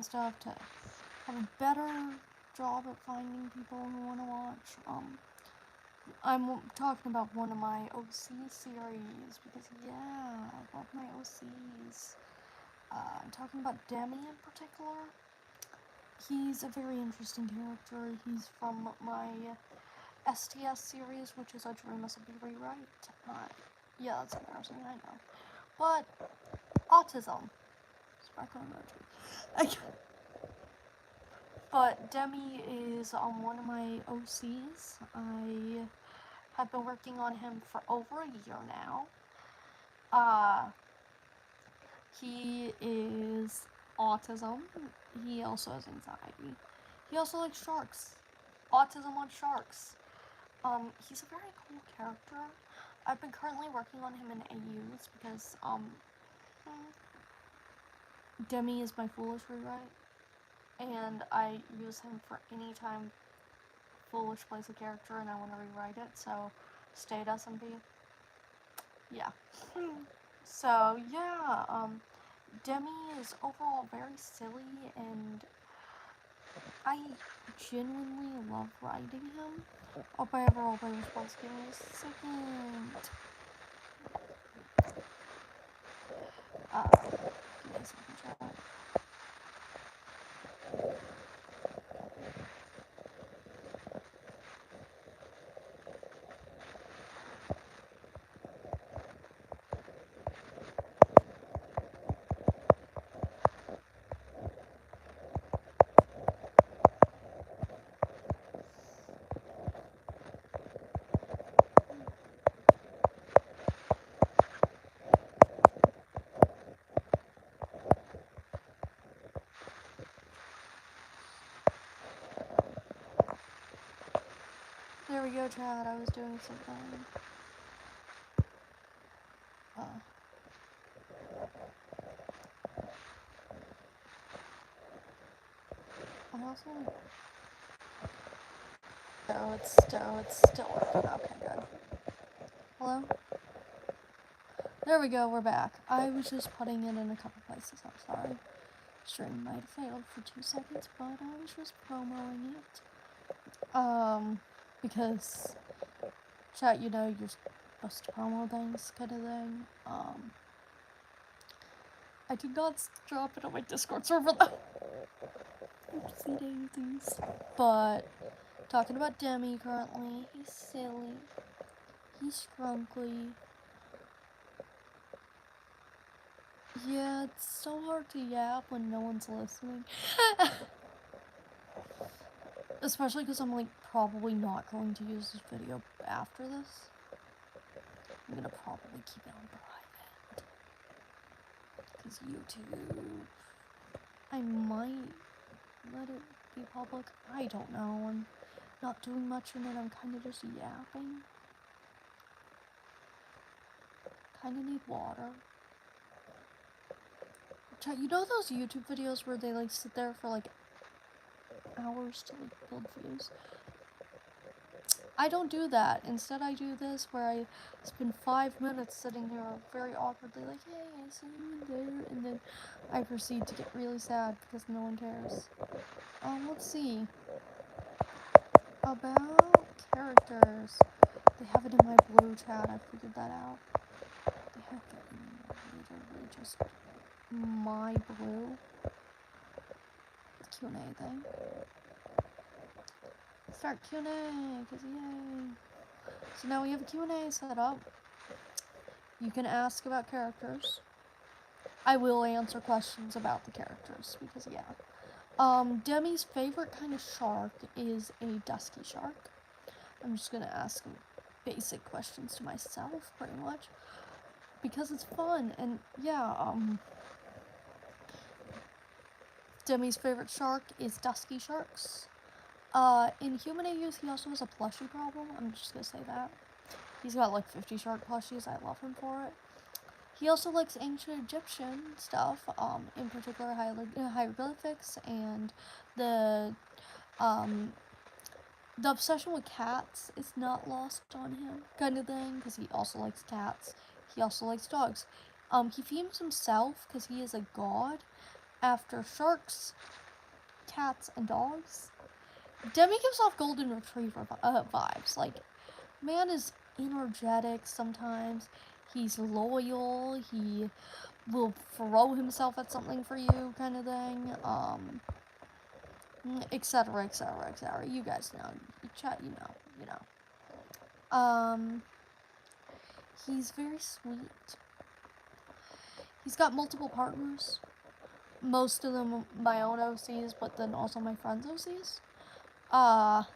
stuff to have a better job at finding people who want to watch. I'm talking about one of my OC series because, yeah, I love my OCs. I'm talking about Demi in particular. He's a very interesting character. He's from my STS series, which is A Dream Must Be Rewrite. Yeah, that's embarrassing, I know. But, autism. Sparkle emoji. But Demi is one of my OCs. I have been working on him for over a year now. He is autism. He also has anxiety. He also likes sharks. Autism on sharks. He's a very cool character. I've been currently working on him in AUs because, Demi is my foolish rewrite. And I use him for any time Foolish plays a character and I want to rewrite it, so stay at dsmp. Yeah. So, yeah, Demi is overall very silly, and I genuinely love writing him. Hope I ever roleplay with Pulse. Give me a second. Give me a second, chat. There we go, Chad. I was doing something. I also... it's still working. Okay, good. Hello? There we go, we're back. I was just putting it in a couple places, I'm sorry. Stream might have failed for 2 seconds, but I was just promoing it. Because, chat, you know, you're supposed to promo things, kind of thing. I did not drop it on my Discord server, though. Oopsie daisies. But, talking about Demi currently, he's silly. He's scrunkly. Yeah, it's so hard to yap when no one's listening. Especially because I'm, like, probably not going to use this video after this. I'm gonna probably keep it on private. Because YouTube... I might let it be public. I don't know. I'm not doing much in it. I'm kind of just yapping. Kind of need water. You know those YouTube videos where they, like, sit there for, like, hours to, like, build views? I don't do that. Instead, I do this where I spend 5 minutes sitting here very awkwardly, like, hey, I see you in there, and then I proceed to get really sad because no one cares. Let's see. About characters. They have it in my blue chat, I figured that out. They have it in literally just my blue Q&A thing. Start Q&A, because yay. So now we have a Q&A set up. You can ask about characters. I will answer questions about the characters, because yeah. Demi's favorite kind of shark is a dusky shark. I'm just gonna ask basic questions to myself, pretty much. Because it's fun, and yeah, Demi's favorite shark is dusky sharks. In human AUs, he also has a plushie problem. I'm just gonna say that. He's got like 50 shark plushies. I love him for it. He also likes ancient Egyptian stuff, in particular hieroglyphics and the obsession with cats is not lost on him, kind of thing, because he also likes cats. He also likes dogs. He themes himself because he is a god, after sharks, cats, and dogs. Demi gives off golden retriever vibes. Like, man is energetic sometimes. He's loyal. He will throw himself at something for you, kind of thing. Etc. etc. etc. You guys know. Chat. You know. He's very sweet. He's got multiple partners. Most of them my own OCs, but then also my friends' OCs. Out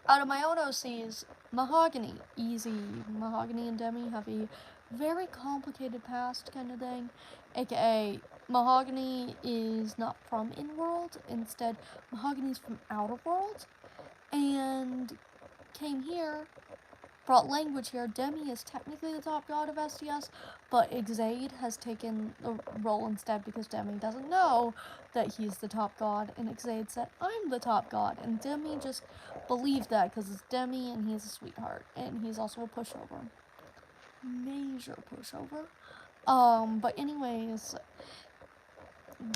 of my own OCs, Mahogany, easy. Mahogany and Demi have a very complicated past kind of thing. AKA, Mahogany is not from in-world. Instead, Mahogany's from outer-world. And came here, brought language here. Demi is technically the top god of STS, but Exade has taken the role instead because Demi doesn't know that he's the top god, and Exade said, I'm the top god, and Demi just believed that because it's Demi and he's a sweetheart, and he's also a pushover. Major pushover. But anyways,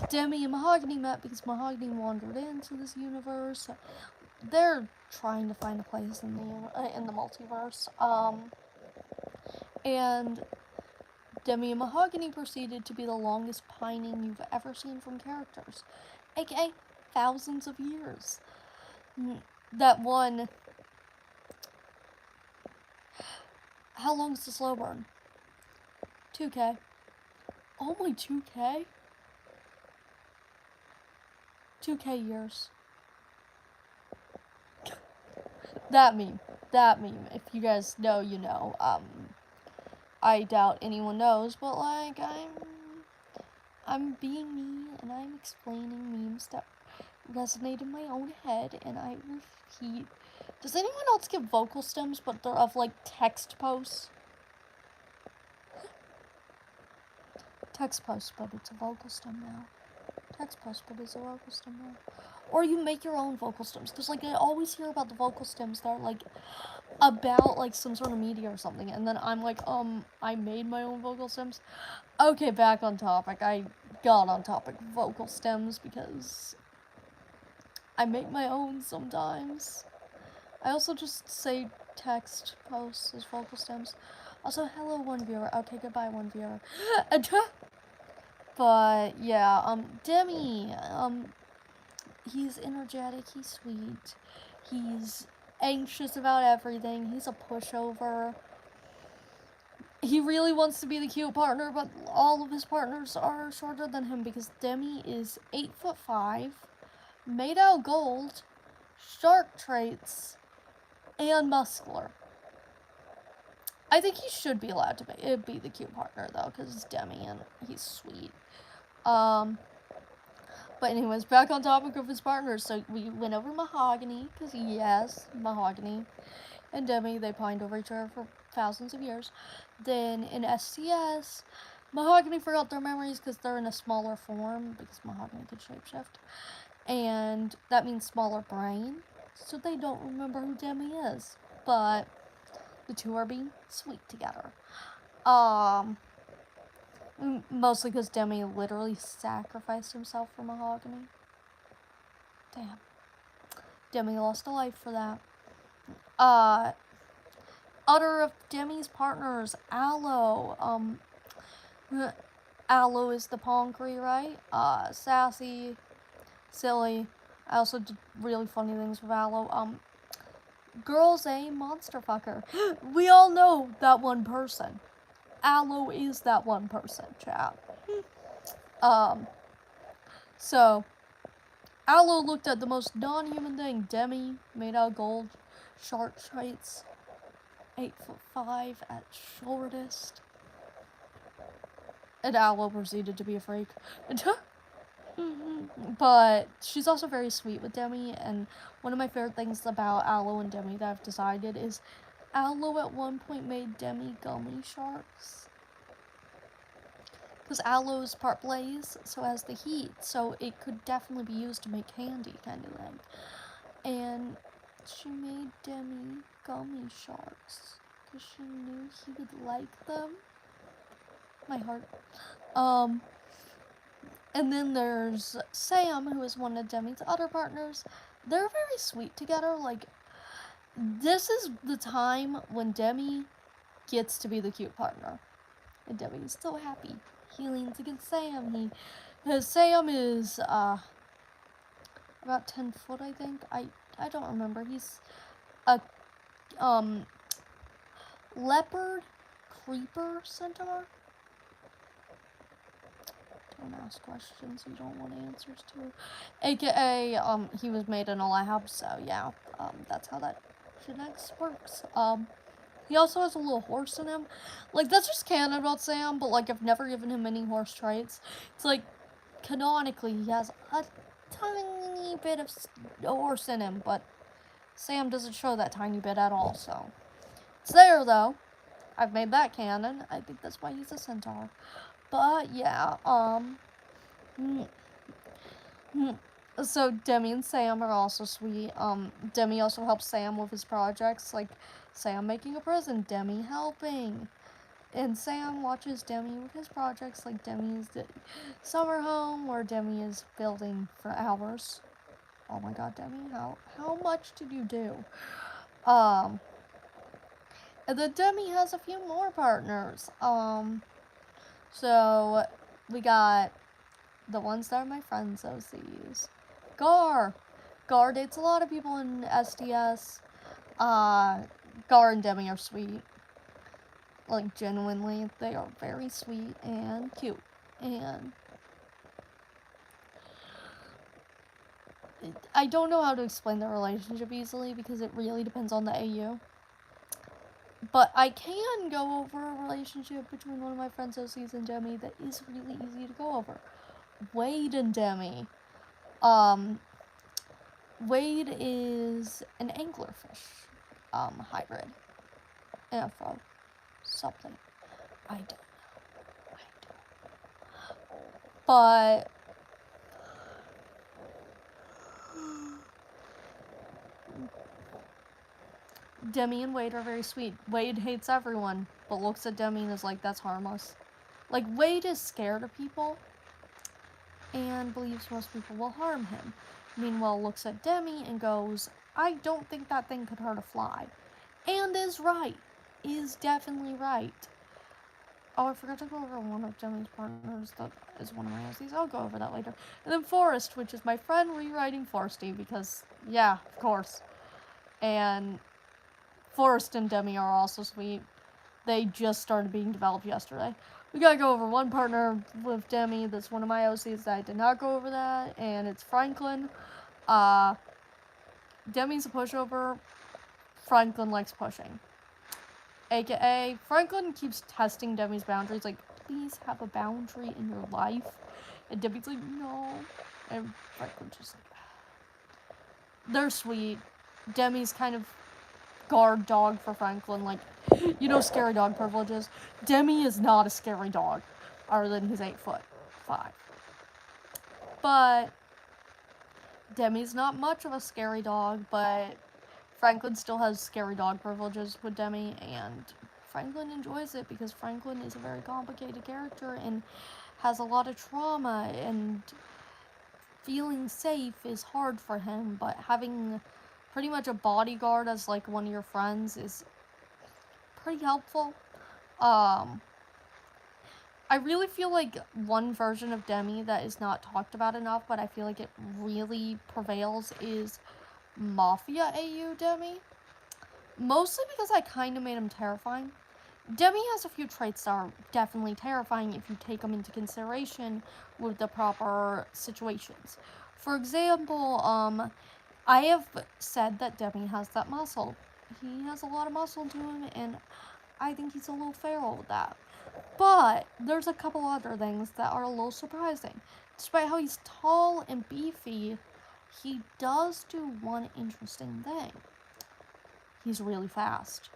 Demi and Mahogany met because Mahogany wandered into this universe. They're trying to find a place in the multiverse. And Demi and Mahogany proceeded to be the longest pining you've ever seen from characters, aka thousands of years. That one. How long is the slow burn? 2K. Only 2K? 2K years. That meme. If you guys know, you know. I doubt anyone knows, but like, I'm being me, and I'm explaining memes that resonate in my own head, and I repeat. Does anyone else get vocal stems, but they're of, like, text posts? Text post, but it's a vocal stem now. Text post, but it's a vocal stem now. Or you make your own vocal stems, because, like, I always hear about the vocal stems that are, like, about, like, some sort of media or something, and then I'm like, I made my own vocal stems. Okay, back on topic. I got on topic vocal stems because I make my own sometimes. I also just say text posts as vocal stems. Also, hello, one viewer. Okay, goodbye, one viewer. But, yeah, Demi, he's energetic, he's sweet, he's anxious about everything, he's a pushover. He really wants to be the cute partner, but all of his partners are shorter than him because Demi is 8'5", made out of gold, shark traits, and muscular. I think he should be allowed to be the cute partner, though, because it's Demi and he's sweet. But anyways, back on topic of his partners. So we went over Mahogany, because yes, Mahogany and Demi, they pined over each other for thousands of years. Then in STS, Mahogany forgot their memories because they're in a smaller form, because Mahogany could shapeshift. And that means smaller brain, so they don't remember who Demi is. But the two are being sweet together. Mostly because Demi literally sacrificed himself for Mahogany. Damn. Demi lost a life for that. Other of Demi's partners, Aloe. Aloe is the Ponkry, right? Sassy, silly. I also did really funny things with Aloe. Girl's a monster fucker. We all know that one person. Aloe is that one person, chat. So, Aloe looked at the most non-human thing. Demi, made out of gold, shark traits, 8'5" at shortest. And Aloe proceeded to be a freak. But she's also very sweet with Demi, and one of my favorite things about Aloe and Demi that I've decided is Aloe at one point made Demi gummy sharks. Because Aloe is part blaze, so it has the heat, so it could definitely be used to make candy, kind of thing. And she made Demi gummy sharks, because she knew he would like them. My heart. And then there's Sam, who is one of Demi's other partners. They're very sweet together. Like, this is the time when Demi gets to be the cute partner. And Demi is so happy. He leans against Sam. Sam is about 10 foot, I think. I don't remember. He's a leopard creeper centaur. Don't ask questions you don't want answers to. AKA, he was made in a lab, so yeah, that's how that genetics works. He also has a little horse in him. Like, that's just canon about Sam, but, like, I've never given him any horse traits. It's like, canonically, he has a tiny bit of horse in him, but Sam doesn't show that tiny bit at all, so. It's there, though. I've made that canon. I think that's why he's a centaur. But, yeah, so Demi and Sam are also sweet. Demi also helps Sam with his projects, like Sam making a prison, Demi helping. And Sam watches Demi with his projects, like Demi's summer home, where Demi is building for hours. Oh my god, Demi, how much did you do? And then Demi has a few more partners. So we got the ones that are my friends' OCs. Gar dates a lot of people in STS. Gar and Demi are sweet. Like, genuinely, they are very sweet and cute. And I don't know how to explain their relationship easily because it really depends on the AU. But I can go over a relationship between one of my friends' OCs and Demi that is really easy to go over. Wade and Demi. Wade is an anglerfish hybrid. Afro. Something. I don't know. But Demi and Wade are very sweet. Wade hates everyone, but looks at Demi and is like, that's harmless. Like, Wade is scared of people and believes most people will harm him. Meanwhile, looks at Demi and goes, I don't think that thing could hurt a fly. And is right. Is definitely right. Oh, I forgot to go over one of Demi's partners that is one of my OCs. I'll go over that later. And then Forrest, which is my friend rewriting Foresty, because, yeah, of course. And Forrest and Demi are also sweet. They just started being developed yesterday. We gotta go over one partner with Demi that's one of my OCs that I did not go over that, and it's Franklin. Demi's a pushover. Franklin likes pushing. AKA, Franklin keeps testing Demi's boundaries, like, please have a boundary in your life. And Demi's like, no. And Franklin's just like, they're sweet. Demi's kind of guard dog for Franklin, like, you know, scary dog privileges. Demi is not a scary dog, other than he's 8'5". But Demi's not much of a scary dog, but Franklin still has scary dog privileges with Demi, and Franklin enjoys it because Franklin is a very complicated character and has a lot of trauma, and feeling safe is hard for him, but having pretty much a bodyguard as, like, one of your friends is pretty helpful. I really feel like one version of Demi that is not talked about enough, but I feel like it really prevails, is Mafia AU Demi. Mostly because I kind of made him terrifying. Demi has a few traits that are definitely terrifying if you take them into consideration with the proper situations. For example, I have said that Demi has that muscle. He has a lot of muscle to him, and I think he's a little feral with that. But there's a couple other things that are a little surprising. Despite how he's tall and beefy, he does do one interesting thing. He's really fast.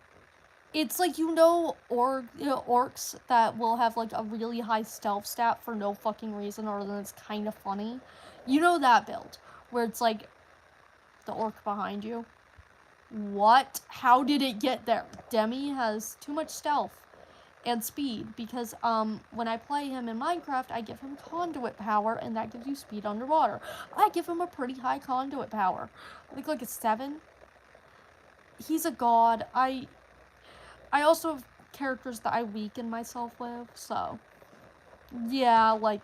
It's like, you know, orcs that will have, like, a really high stealth stat for no fucking reason other than it's kind of funny. You know that build, where it's like, the orc behind you. What? How did it get there? Demi has too much stealth. and speed, because when I play him in Minecraft, I give him conduit power, and that gives you speed underwater. I give him a pretty high conduit power. I think like a 7. He's a god. I also have characters that I weaken myself with, so yeah, like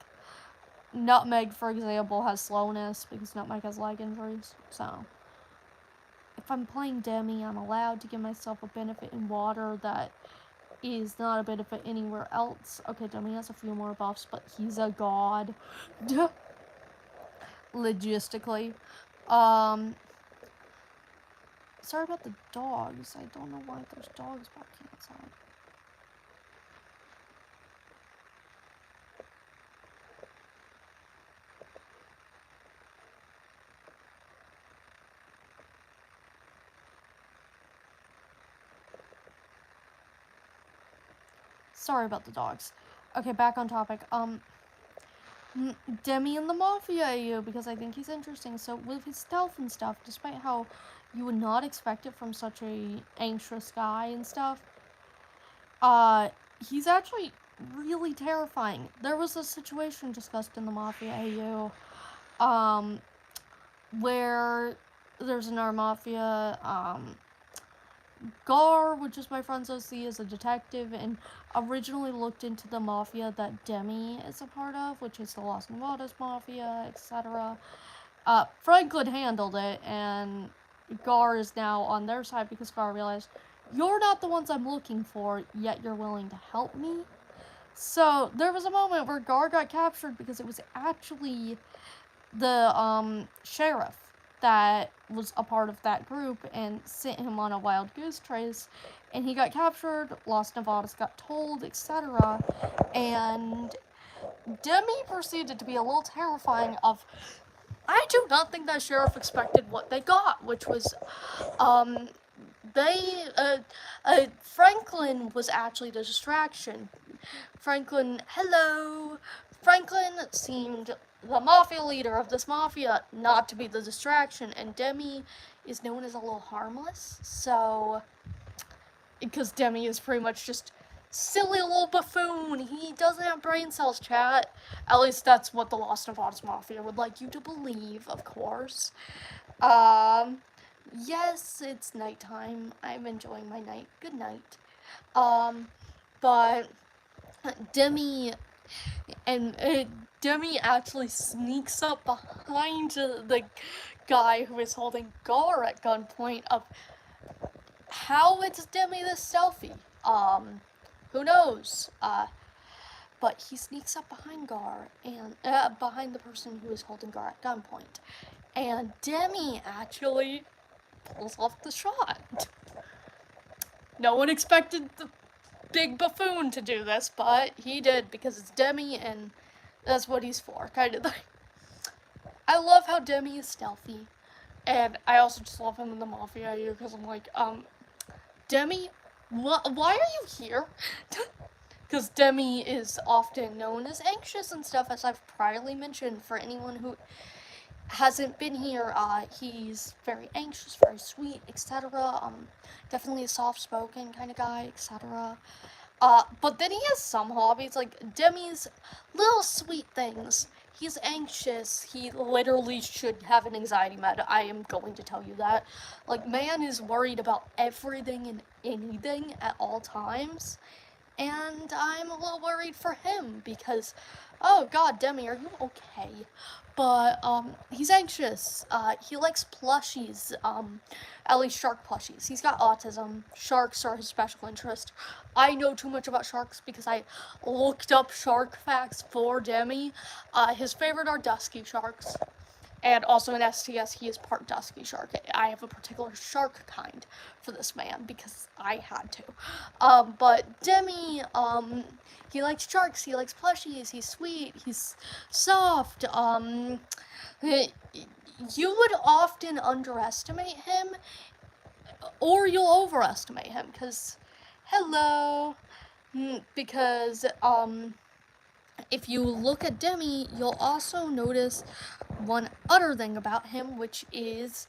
Nutmeg, for example, has slowness because Nutmeg has leg injuries. So if I'm playing Demi, I'm allowed to give myself a benefit in water that is not a benefit anywhere else. Okay, Demi has a few more buffs, but he's a god. Logistically. Sorry about the dogs. I don't know why there's dogs barking outside. Sorry about the dogs. Okay, back on topic. Demi and the Mafia AU, because I think he's interesting. So with his stealth and stuff, despite how you would not expect it from such a anxious guy and stuff, he's actually really terrifying. There was a situation discussed in the Mafia AU, where there's an Mafia, Gar, which is my friend's OC, is a detective, and originally looked into the mafia that Demi is a part of, which is the Los Nevadas Mafia, etc. Franklin handled it, and Gar is now on their side because Gar realized, you're not the ones I'm looking for, yet you're willing to help me. So there was a moment where Gar got captured because it was actually the sheriff that was a part of that group and sent him on a wild goose chase, and he got captured. Los Nevadas got told, etc. And Demi proceeded to be a little terrifying of, I do not think that sheriff expected what they got, which was Franklin was actually the distraction. Franklin seemed the mafia leader of this mafia not to be the distraction, and Demi is known as a little harmless, so because Demi is pretty much just silly little buffoon. He doesn't have brain cells, chat. At least that's what the Los Nevadas Mafia would like you to believe, of course. Yes, it's nighttime. I'm enjoying my night. Good night. But Demi actually sneaks up behind the guy who is holding Gar at gunpoint. Of how it's Demi this selfie? Who knows? But he sneaks up behind Gar and behind the person who is holding Gar at gunpoint, and Demi actually pulls off the shot. No one expected the big buffoon to do this, but he did because it's Demi and that's what he's for, kind of thing. I love how Demi is stealthy, and I also just love him in the Mafia because I'm like, Demi, why are you here? Because Demi is often known as anxious and stuff, as I've priorly mentioned. For anyone who hasn't been here, he's very anxious, very sweet, etc. Definitely a soft-spoken kind of guy, etc. But then he has some hobbies, like Demi's little sweet things. He's anxious. He literally should have an anxiety med. I am going to tell you that. Like, man is worried about everything and anything at all times. And I'm a little worried for him because, oh god, Demi, are you okay? But, he's anxious. He likes plushies, at least shark plushies. He's got autism. Sharks are his special interest. I know too much about sharks because I looked up shark facts for Demi. His favorite are dusky sharks. And also in STS, he is part dusky shark. I have a particular shark kind for this man because I had to. But Demi, he likes sharks, he likes plushies, he's sweet, he's soft. You would often underestimate him, or you'll overestimate him, because, because, if you look at Demi, you'll also notice one other thing about him, which is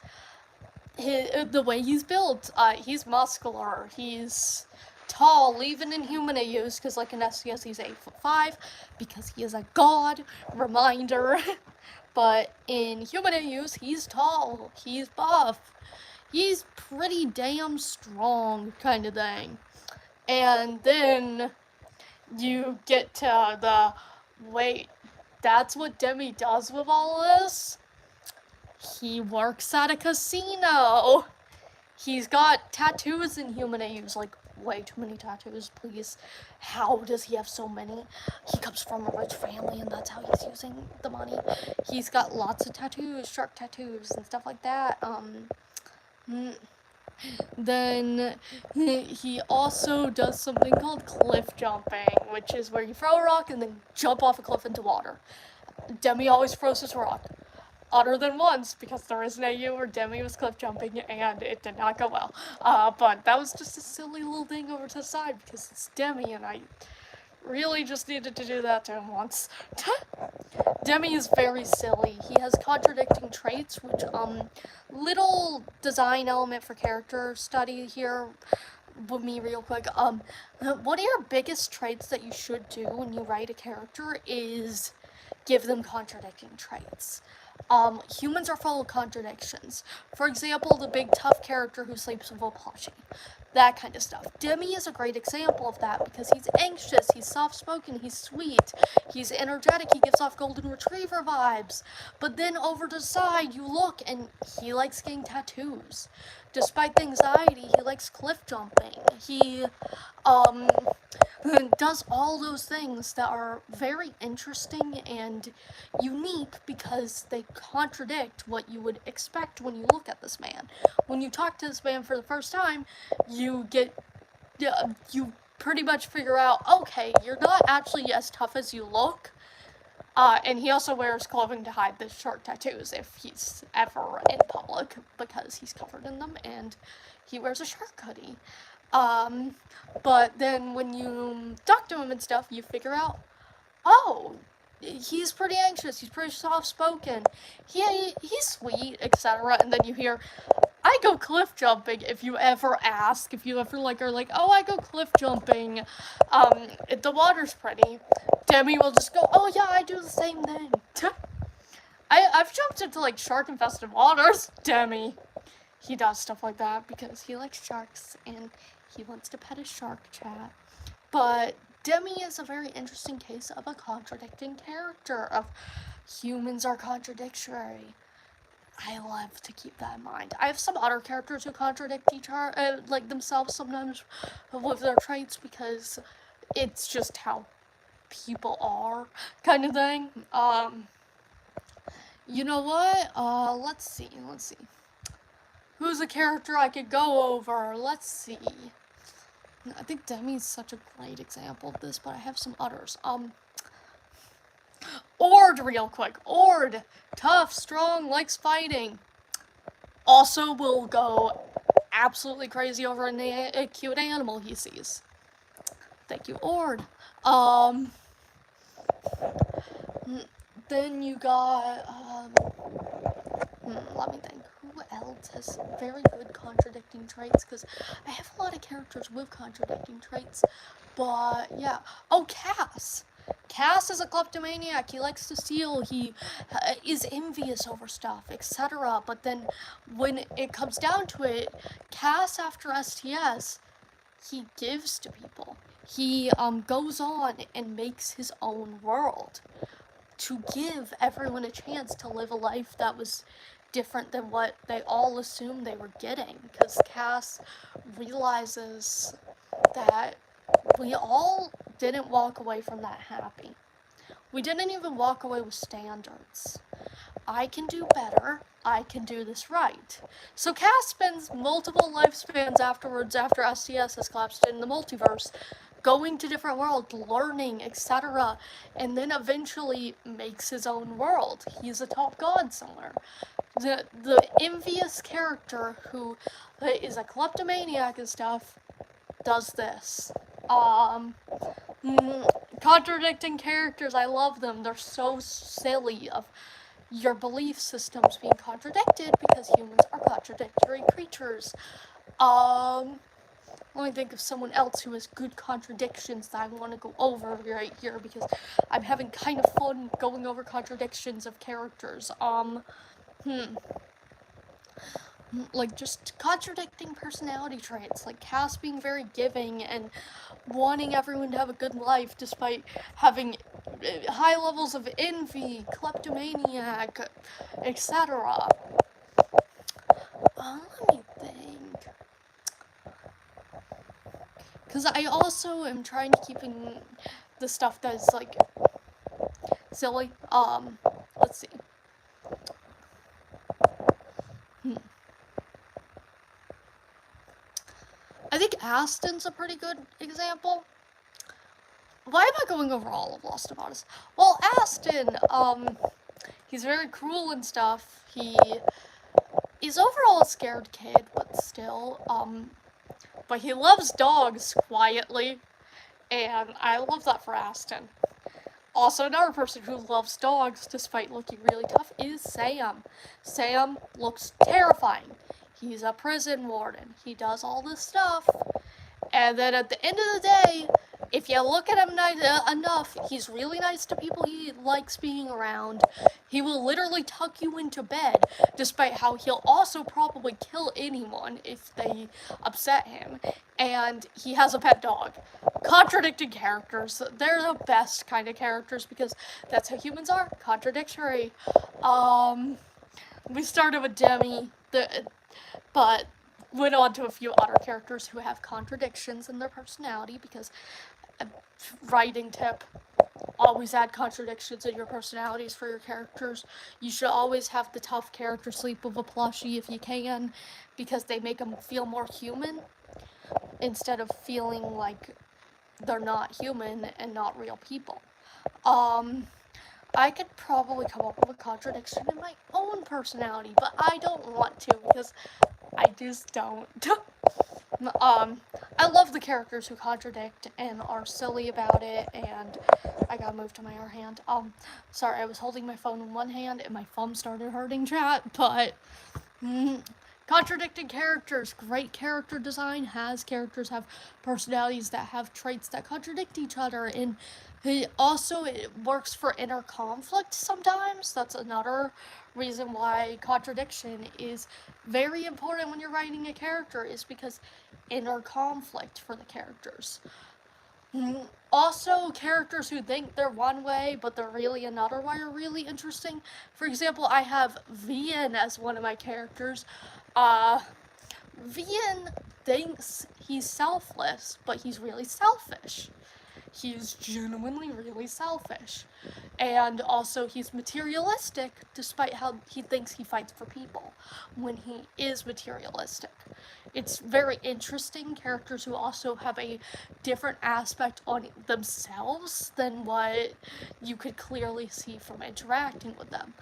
the way he's built. He's muscular, he's tall, even in human use, because like in STS he's 8'5", because he is a god, reminder. But in human use, he's tall, he's buff, he's pretty damn strong, kind of thing. And then you get to the, wait, that's what Demi does with all this? He works at a casino. He's got tattoos in human use, like way too many tattoos, please. How does he have so many? He comes from a rich family and that's how he's using the money. He's got lots of tattoos, shark tattoos and stuff like that. Then he also does something called cliff jumping, which is where you throw a rock and then jump off a cliff into water. Demi always throws his rock. Other than once, because there is an AU where Demi was cliff jumping and it did not go well. But that was just a silly little thing over to the side because it's Demi and I really just needed to do that to him once. Demi is very silly. He has contradicting traits, which, little design element for character study here with me real quick. One of your biggest traits that you should do when you write a character is give them contradicting traits. Humans are full of contradictions. For example, the big tough character who sleeps with a plushie. That kind of stuff. Demi is a great example of that because he's anxious, he's soft-spoken, he's sweet, he's energetic, he gives off golden retriever vibes. But then over to the side, you look and he likes getting tattoos. Despite the anxiety, he likes cliff jumping. He, does all those things that are very interesting and unique because they contradict what you would expect when you look at this man. When you talk to this man for the first time, you pretty much figure out, okay, you're not actually as tough as you look. And he also wears clothing to hide the shark tattoos if he's ever in public, because he's covered in them, and he wears a shark hoodie. But then when you talk to him and stuff, you figure out, oh, he's pretty anxious, he's pretty soft-spoken, he's sweet, etc. And then you hear, I go cliff jumping, if you ever ask, if you ever are like, oh, I go cliff jumping, the water's pretty, Demi will just go, oh yeah, I do the same thing. I've jumped into, shark-infested waters, Demi. He does stuff like that because he likes sharks and he wants to pet a shark chat. But Demi is a very interesting case of a contradicting character, of humans are contradictory. I love to keep that in mind. I have some other characters who contradict each other, themselves sometimes with their traits because it's just how people are, kind of thing. You know what? Let's see. Who's a character I could go over? Let's see. I think Demi's such a great example of this, but I have some others. Ord, real quick. Ord, tough, strong, likes fighting. Also will go absolutely crazy over a cute animal he sees. Thank you, Ord. Then you got, let me think. Who else has very good contradicting traits? Because I have a lot of characters with contradicting traits. But, yeah. Oh, Cass. Cass is a kleptomaniac. He likes to steal. He is envious over stuff, etc. But then, when it comes down to it, Cass, after STS, he gives to people. He goes on and makes his own world to give everyone a chance to live a life that was different than what they all assumed they were getting. Because Cass realizes that we all didn't walk away from that happy. We didn't even walk away with standards. I can do better. I can do this right. So Cass spends multiple lifespans afterwards, after STS has collapsed in the multiverse, going to different worlds, learning, etc., and then eventually makes his own world. He's a top god somewhere. The envious character who is a kleptomaniac and stuff does this. Contradicting characters, I love them. They're so silly, of your belief systems being contradicted because humans are contradictory creatures. Let me think of someone else who has good contradictions that I want to go over right here, because I'm having kind of fun going over contradictions of characters. Like, just contradicting personality traits, like Cass being very giving and wanting everyone to have a good life despite having high levels of envy, kleptomaniac, etc. Let me think. Because I also am trying to keep in the stuff that is, like, silly. Let's see. I think Aston's a pretty good example. Why am I going over all of Lost About Us? Well, Aston, he's very cruel and stuff. He's overall a scared kid, but still, but he loves dogs quietly, and I love that for Aston. Also, another person who loves dogs, despite looking really tough, is Sam. Sam looks terrifying. He's a prison warden. He does all this stuff. And then at the end of the day, if you look at him enough, he's really nice to people he likes being around. He will literally tuck you into bed, despite how he'll also probably kill anyone if they upset him. And he has a pet dog. Contradicting characters. They're the best kind of characters because that's how humans are. Contradictory. We started with Demi, but went on to a few other characters who have contradictions in their personality, because writing tip, always add contradictions in your personalities for your characters. You should always have the tough character sleep with a plushie if you can, because they make them feel more human instead of feeling like they're not human and not real people. I could probably come up with a contradiction in my own personality, but I don't want to because I just don't. I love the characters who contradict and are silly about it, and I gotta move to my other hand. Sorry, I was holding my phone in one hand and my thumb started hurting, chat, but contradicting characters, great character design has characters have personalities that have traits that contradict each other, and it works for inner conflict sometimes. That's another reason why contradiction is very important when you're writing a character, is because inner conflict for the characters. Also, characters who think they're one way but they're really another way are really interesting. For example, I have Vian as one of my characters. Vian thinks he's selfless, but he's really selfish. He's genuinely really selfish. And also, he's materialistic, despite how he thinks he fights for people, when he is materialistic. It's very interesting, characters who also have a different aspect on themselves than what you could clearly see from interacting with them.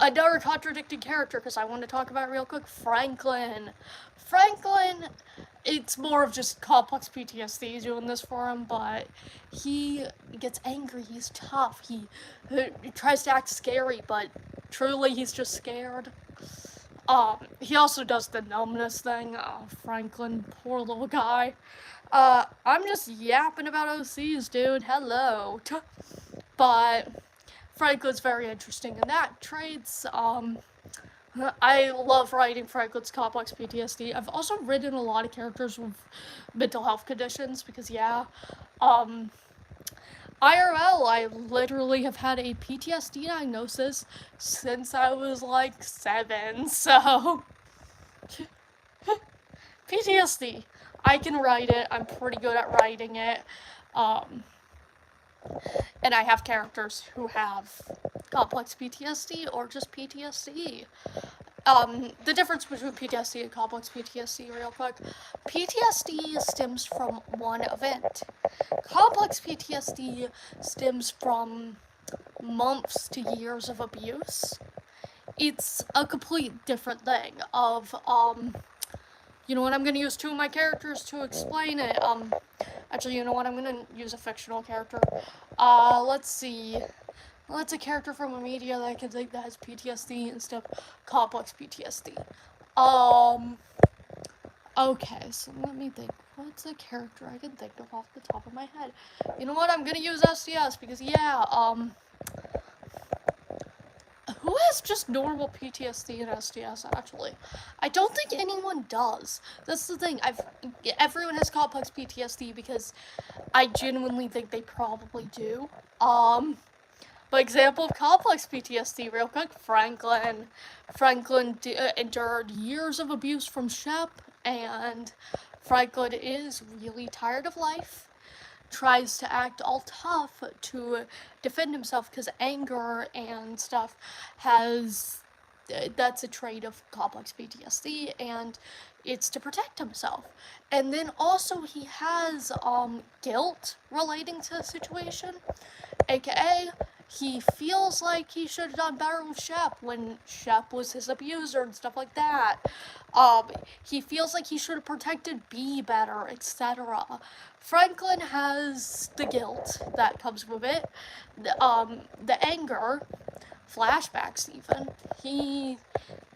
Another contradicting character, because I want to talk about it real quick, Franklin. Franklin, it's more of just complex PTSD doing this for him, but he gets angry, he's tough, he tries to act scary, but truly he's just scared. He also does the numbness thing. Oh, Franklin, poor little guy. I'm just yapping about OCs, dude, hello. But Franklin's very interesting in that traits. I love writing Franklin's complex PTSD. I've also written a lot of characters with mental health conditions because, yeah, IRL, I literally have had a PTSD diagnosis since I was like 7, so PTSD. I can write it. I'm pretty good at writing it. And I have characters who have complex PTSD or just PTSD. The difference between PTSD and complex PTSD, real quick. PTSD stems from one event. Complex PTSD stems from months to years of abuse. It's a complete different thing of, you know what, I'm gonna use two of my characters to explain it. Actually, you know what, I'm gonna use a fictional character. Let's see. Let's a character from a media that I can think that has PTSD instead of complex PTSD. Okay, so let me think. What's a character I can think of off the top of my head? You know what? I'm gonna use STS because yeah, who has just normal PTSD in STS actually? I don't think anyone does. That's the thing. Everyone has complex PTSD because I genuinely think they probably do. But example of complex PTSD, real quick, Franklin. Franklin endured years of abuse from Shep, and Franklin is really tired of life. Tries to act all tough to defend himself because anger and stuff has that's a trait of complex PTSD, and it's to protect himself. And then also he has guilt relating to the situation, aka he feels like he should have done better with Shep when Shep was his abuser and stuff like that. He feels like he should have protected B better, etc. Franklin has the guilt that comes with it, the anger, flashbacks even. He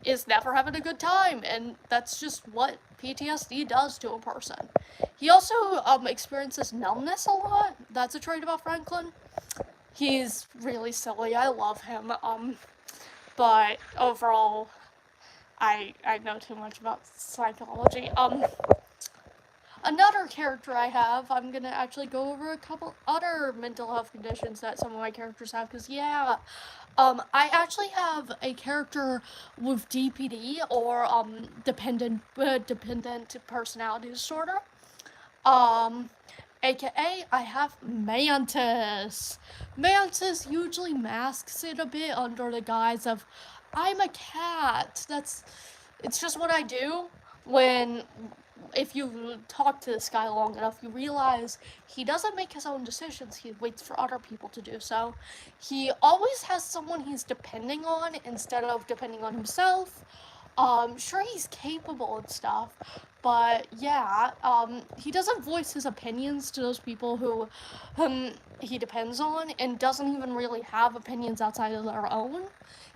is never having a good time, and that's just what PTSD does to a person. He also experiences numbness a lot. That's a trait about Franklin. He's really silly. I love him. But overall, I know too much about psychology. Another character I have, I'm gonna actually go over a couple other mental health conditions that some of my characters have, because yeah, I actually have a character with DPD, or dependent personality disorder. Um, AKA, I have Mantis. Mantis usually masks it a bit under the guise of, I'm a cat. It's just what I do. When, if you talk to this guy long enough, you realize he doesn't make his own decisions, he waits for other people to do so. He always has someone he's depending on instead of depending on himself. Sure, he's capable and stuff, but yeah, he doesn't voice his opinions to those people who he depends on, and doesn't even really have opinions outside of their own.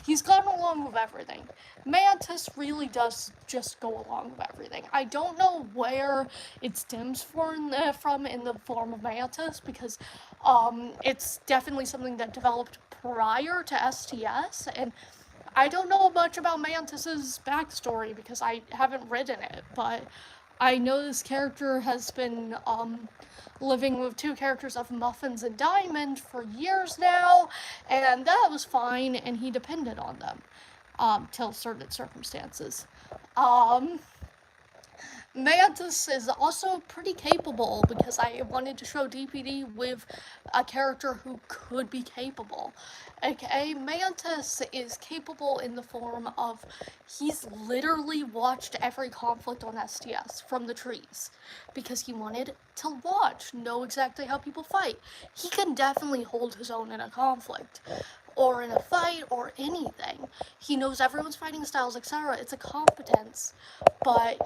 He's gone along with everything. Mantis really does just go along with everything. I don't know where it stems from in the form of Mantis, because it's definitely something that developed prior to STS, and I don't know much about Mantis's backstory because I haven't written it, but I know this character has been living with two characters of Muffins and Diamond for years now, and that was fine, and he depended on them till certain circumstances. Um, Mantis is also pretty capable because I wanted to show DPD with a character who could be capable. Okay, Mantis is capable in the form of he's literally watched every conflict on STS from the trees because he wanted to know exactly how people fight. He can definitely hold his own in a conflict, or in a fight, or anything. He knows everyone's fighting styles, etc. It's a competence, but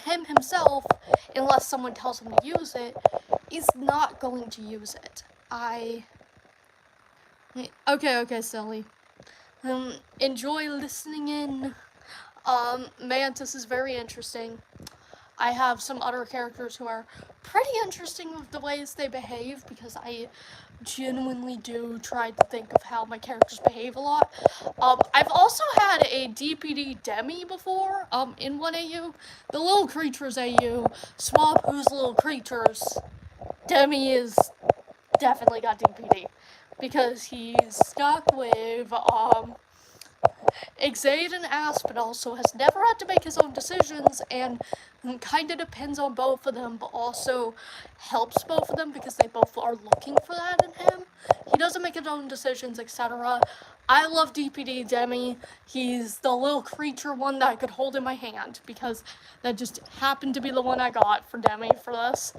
him himself, unless someone tells him to use it, is not going to use it. Okay, silly. Enjoy listening in. Mantis is very interesting. I have some other characters who are pretty interesting with the ways they behave, because I genuinely do try to think of how my characters behave a lot. I've also had a DPD Demi before, in 1AU. The Little Creatures AU, Swamp Who's Little Creatures. Demi is definitely got DPD, because he's stuck with, Xaden Aspinall, so has never had to make his own decisions, and kind of depends on both of them, but also helps both of them because they both are looking for that in him. He doesn't make his own decisions, etc. I love DPD Demi. He's the little creature one that I could hold in my hand, because that just happened to be the one I got for Demi for this.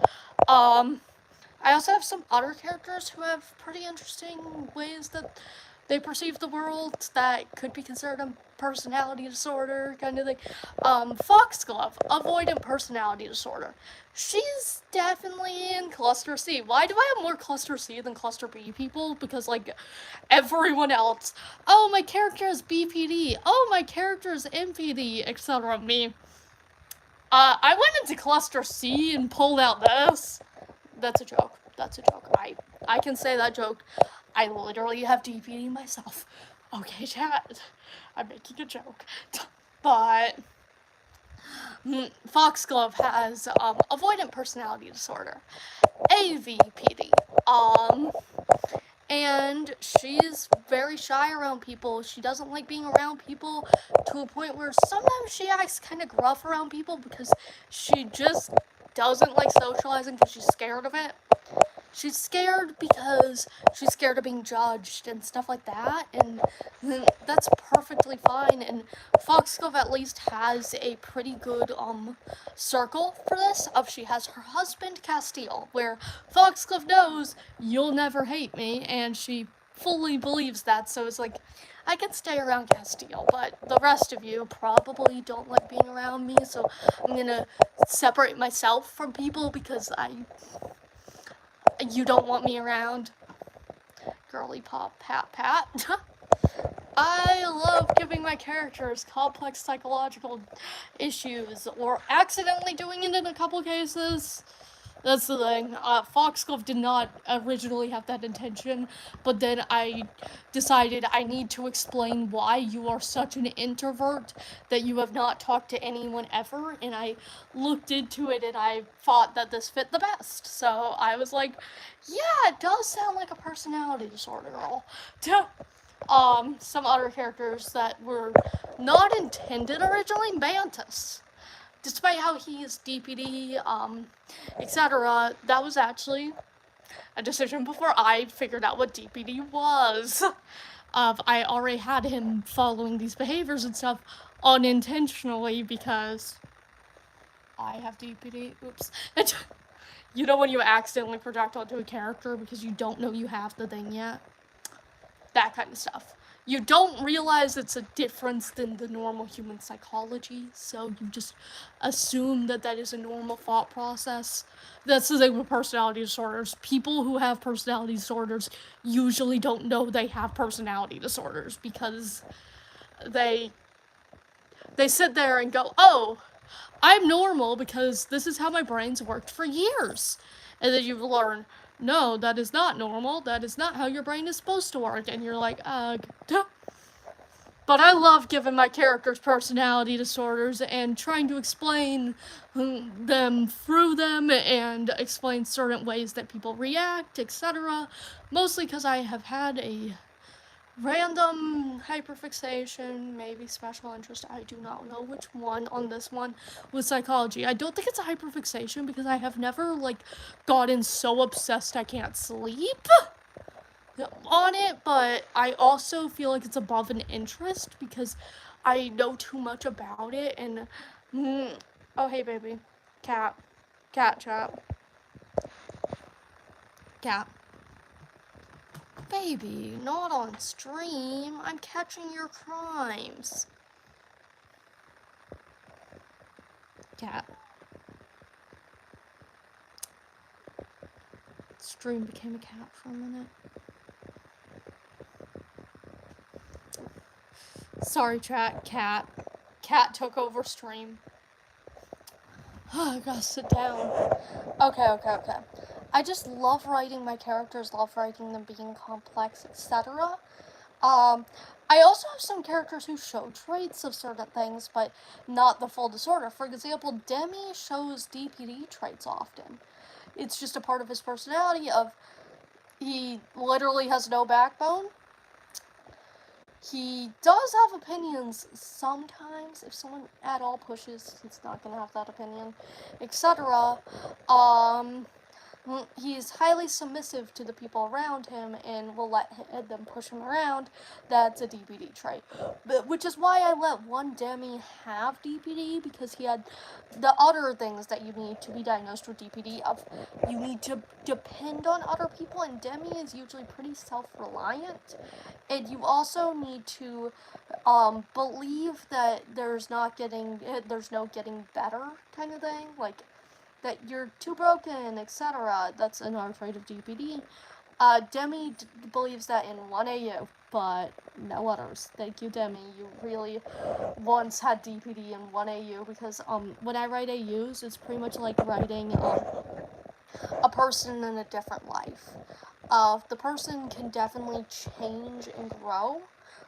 I also have some other characters who have pretty interesting ways that they perceive the world that could be considered a personality disorder kind of thing. Foxglove, avoidant personality disorder. She's definitely in cluster C. Why do I have more cluster C than cluster B people? Because, like, everyone else, oh, my character is BPD, oh, my character is MPD, etc. Me, I went into cluster C and pulled out this. That's a joke. That's a joke. I can say that joke. I literally have DPD myself. Okay, chat. I'm making a joke. But Foxglove has avoidant personality disorder, AVPD. And she's very shy around people. She doesn't like being around people to a point where sometimes she acts kind of gruff around people because she just doesn't like socializing because she's scared of it. She's scared because she's scared of being judged and stuff like that, and that's perfectly fine. And Foxglove at least has a pretty good circle for this. She has her husband Castile, where Foxglove knows you'll never hate me, and she fully believes that. So it's like, I can stay around Castile, but the rest of you probably don't like being around me. So I'm gonna separate myself from people because you don't want me around. Girly pop, pat, pat. I love giving my characters complex psychological issues, or accidentally doing it in a couple cases. That's the thing. Foxglove did not originally have that intention, but then I decided I need to explain why you are such an introvert that you have not talked to anyone ever, and I looked into it and I thought that this fit the best. So I was like, yeah, it does sound like a personality disorder girl. Some other characters that were not intended originally, Mantis. Despite how he is DPD, etc., that was actually a decision before I figured out what DPD was. I already had him following these behaviors and stuff unintentionally because I have DPD. Oops. You know when you accidentally project onto a character because you don't know you have the thing yet? That kind of stuff. You don't realize it's a difference than the normal human psychology, so you just assume that that is a normal thought process. That's the thing with personality disorders. People who have personality disorders usually don't know they have personality disorders because they sit there and go, oh, I'm normal because this is how my brain's worked for years. And then you learn, no, that is not normal. That is not how your brain is supposed to work. And you're like, ugh. But I love giving my characters personality disorders and trying to explain them through them and explain certain ways that people react, etc. Mostly because I have had a random hyperfixation, maybe special interest, I do not know which one on this one, with psychology. I don't think it's a hyperfixation because I have never, gotten so obsessed I can't sleep on it, but I also feel like it's above an interest because I know too much about it, and, oh, hey, baby. Cat. Cat chat. Cat. Baby, not on stream. I'm catching your crimes. Cat. Stream became a cat for a minute. Sorry, chat. Cat. Cat took over stream. I gotta sit down. Okay. I just love writing my characters, love writing them being complex, etc. I also have some characters who show traits of certain things, but not the full disorder. For example, Demi shows DPD traits often. It's just a part of his personality of he literally has no backbone. He does have opinions sometimes. If someone at all pushes, he's not gonna have that opinion, etc. He's highly submissive to the people around him and will let them push him around. That's a DPD trait. Which is why I let one Demi have DPD, because he had the other things that you need to be diagnosed with DPD of you need to depend on other people, and Demi is usually pretty self-reliant. And you also need to believe that there's no getting better kind of thing, like that you're too broken, etc. That's another trait of DPD. Demi believes that in 1AU, but no others. Thank you, Demi. You really once had DPD in 1AU, because when I write AUs, it's pretty much like writing a person in a different life. The person can definitely change and grow,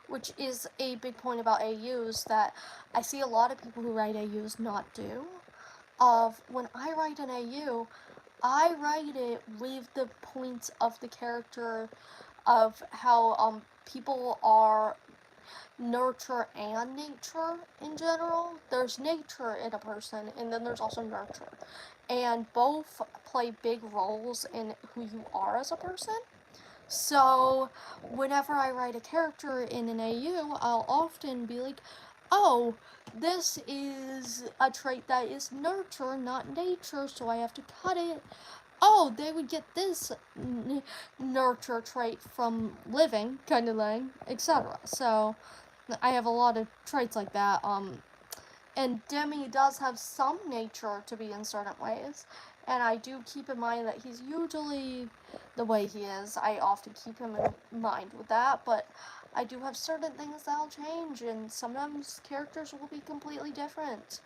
which is a big point about AUs that I see a lot of people who write AUs not do. When I write an AU, I write it with the points of the character, of how people are nurture and nature in general. There's nature in a person, and then there's also nurture. And both play big roles in who you are as a person. So, whenever I write a character in an AU, I'll often be like, oh, this is a trait that is nurture, not nature, so I have to cut it. Oh, they would get this nurture trait from living, kind of thing, etc. So, I have a lot of traits like that. And Demi does have some nature to be in certain ways, and I do keep in mind that he's usually the way he is. I often keep him in mind with that, but I do have certain things that'll change, and sometimes characters will be completely different.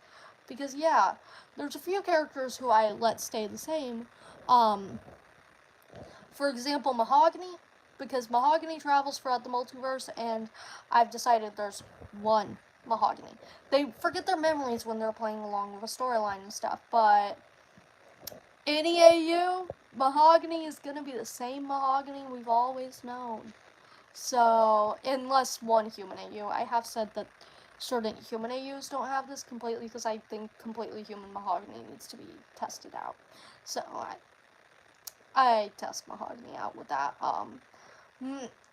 Because, yeah, there's a few characters who I let stay the same. For example, Mahogany, because Mahogany travels throughout the multiverse, and I've decided there's one Mahogany. They forget their memories when they're playing along with a storyline and stuff, but any AU, Mahogany is going to be the same Mahogany we've always known. So, unless one human AU. I have said that certain human AUs don't have this completely, because I think completely human Mahogany needs to be tested out. So, I test Mahogany out with that.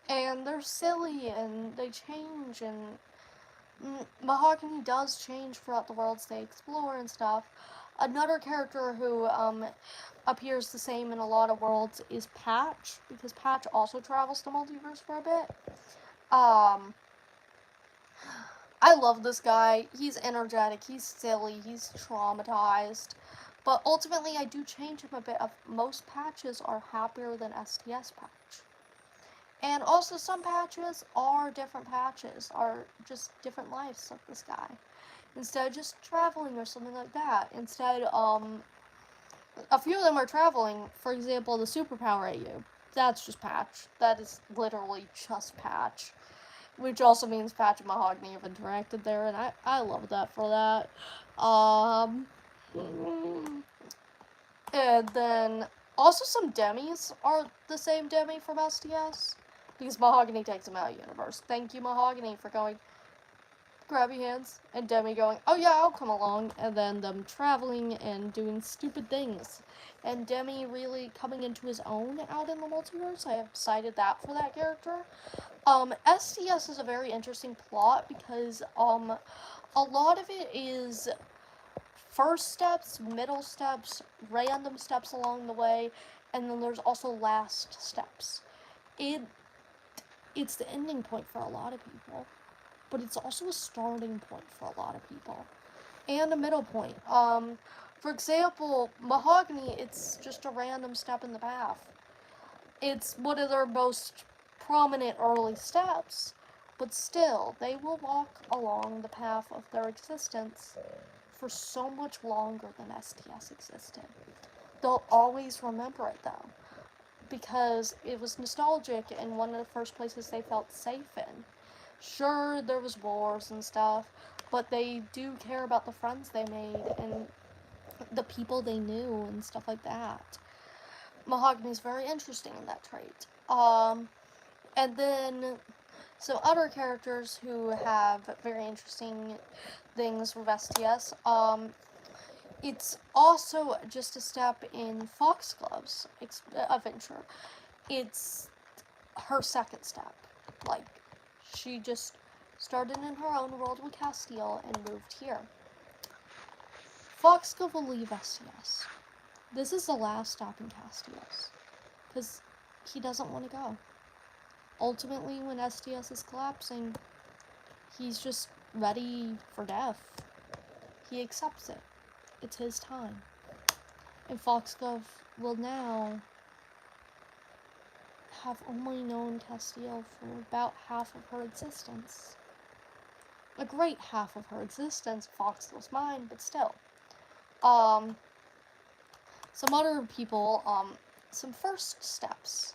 And they're silly, and they change, and Mahogany does change throughout the worlds they explore and stuff. Another character who appears the same in a lot of worlds is Patch, because Patch also travels the multiverse for a bit. I love this guy. He's energetic, he's silly, he's traumatized. But ultimately, I do change him a bit. Most patches are happier than STS patch. And also, some patches are different patches, are just different lives of this guy. Instead of just traveling or something like that. Instead, a few of them are traveling. For example, the Superpower AU. That's just Patch. That is literally just Patch. Which also means Patch and Mahogany have interacted there, and I love that for that. And then also some Demis are the same Demi from STS. Because Mahogany takes him out of universe. Thank you, Mahogany, for going, grabby hands, and Demi going, oh yeah, I'll come along, and then them traveling and doing stupid things. And Demi really coming into his own out in the multiverse. I have cited that for that character. STS is a very interesting plot because a lot of it is first steps, middle steps, random steps along the way, and then there's also last steps. It's the ending point for a lot of people, but it's also a starting point for a lot of people, and a middle point. For example, Mahogany, it's just a random step in the path. It's one of their most prominent early steps, but still, they will walk along the path of their existence for so much longer than STS existed. They'll always remember it, though, because it was nostalgic and one of the first places they felt safe in. Sure, there was wars and stuff, but they do care about the friends they made and the people they knew and stuff like that. Mahogany's very interesting in that trait. And then some other characters who have very interesting things with STS. It's also just a step in Foxglove's adventure. It's her second step. Like, she just started in her own world with Castile and moved here. Foxglove will leave STS. This is the last stop in Castile's, because he doesn't want to go. Ultimately, when STS is collapsing, he's just ready for death. He accepts it. It's his time. And Foxglove will now have only known Castiel for about half of her existence. A great half of her existence, Foxtail's mine, but still. Some other people, some first steps.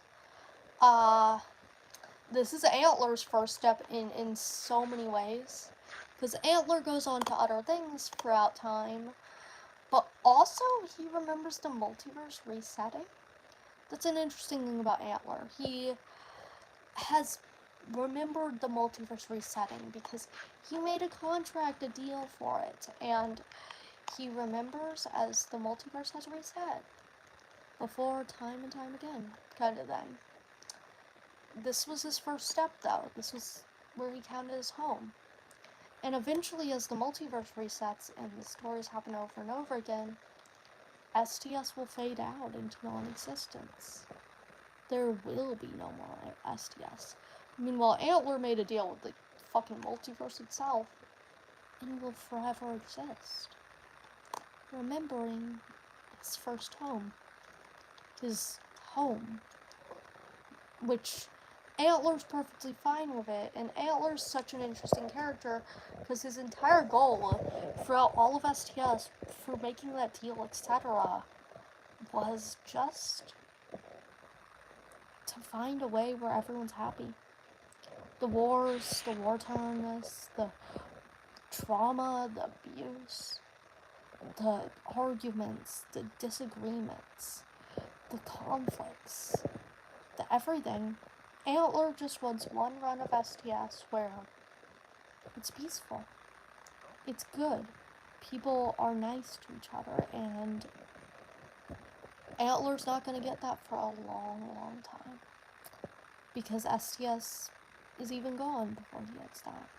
This is Antler's first step in so many ways, because Antler goes on to other things throughout time, but also he remembers the multiverse resetting. That's an interesting thing about Antler. He has remembered the multiverse resetting because he made a contract, a deal for it, and he remembers as the multiverse has reset before time and time again, kind of thing. This was his first step, though. This was where he counted his home. And eventually, as the multiverse resets and the stories happen over and over again, STS will fade out into non-existence. There will be no more STS. Meanwhile, Antler made a deal with the fucking multiverse itself and will forever exist, remembering his first home. His home. Which Antler's perfectly fine with it, and Antler's such an interesting character because his entire goal throughout all of STS for making that deal, etc., was just to find a way where everyone's happy. The wars, the war-tornness, the trauma, the abuse, the arguments, the disagreements, the conflicts, the everything. Antler just wants one run of STS where it's peaceful. It's good. People are nice to each other, and Antler's not going to get that for a long, long time. Because STS is even gone before he gets that.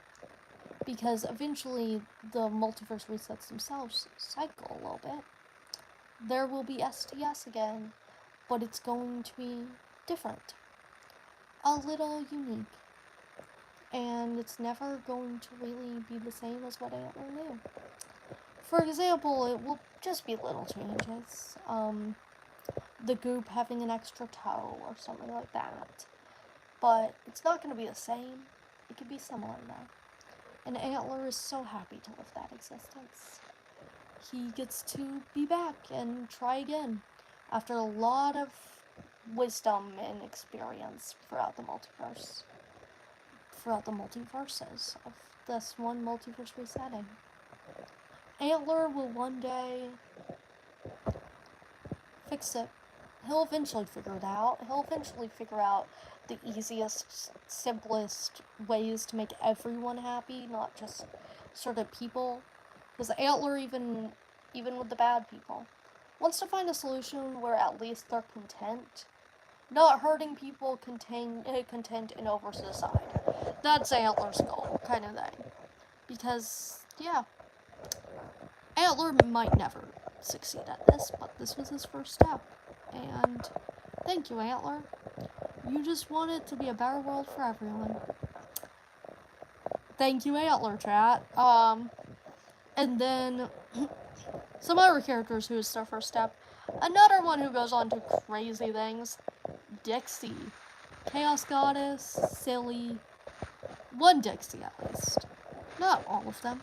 Because eventually the multiverse resets themselves cycle a little bit. There will be STS again, but it's going to be different. A little unique. And it's never going to really be the same as what Antler knew. For example, it will just be little changes. The goop having an extra toe or something like that. But it's not going to be the same. It could be similar though. And Antler is so happy to live that existence. He gets to be back and try again after a lot of wisdom and experience throughout the multiverse. Throughout the multiverses of this one multiverse resetting. Antler will one day fix it. He'll eventually figure it out. He'll eventually figure out the easiest, simplest ways to make everyone happy, not just sort of people. Because Antler, even with the bad people, wants to find a solution where at least they're content. Not hurting people, content and over to the side. That's Antler's goal, kind of thing. Because, yeah, Antler might never succeed at this, but this was his first step. And thank you, Antler. You just want it to be a better world for everyone. Thank you, Antler, chat. And then some other characters who is their first step. Another one who goes on to crazy things. Dixie. Chaos Goddess, silly. One Dixie, at least. Not all of them.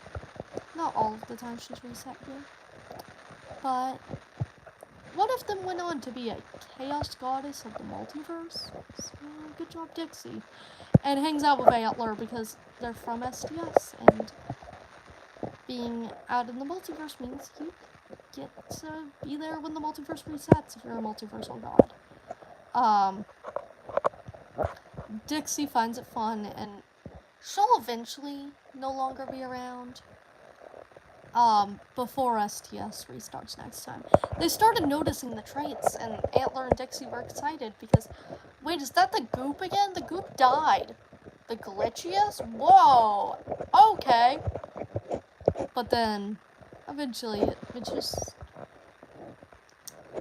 Not all of the time she's reset here. But one of them went on to be a Chaos Goddess of the multiverse. So, good job, Dixie. And hangs out with Antler because they're from STS, and being out in the multiverse means you get to be there when the multiverse resets if you're a multiversal god. Dixie finds it fun, and she'll eventually no longer be around. Before STS restarts next time. They started noticing the traits, and Antler and Dixie were excited because, wait, is that the goop again? The goop died. The glitchiest? Whoa! Okay. But then, eventually, it just...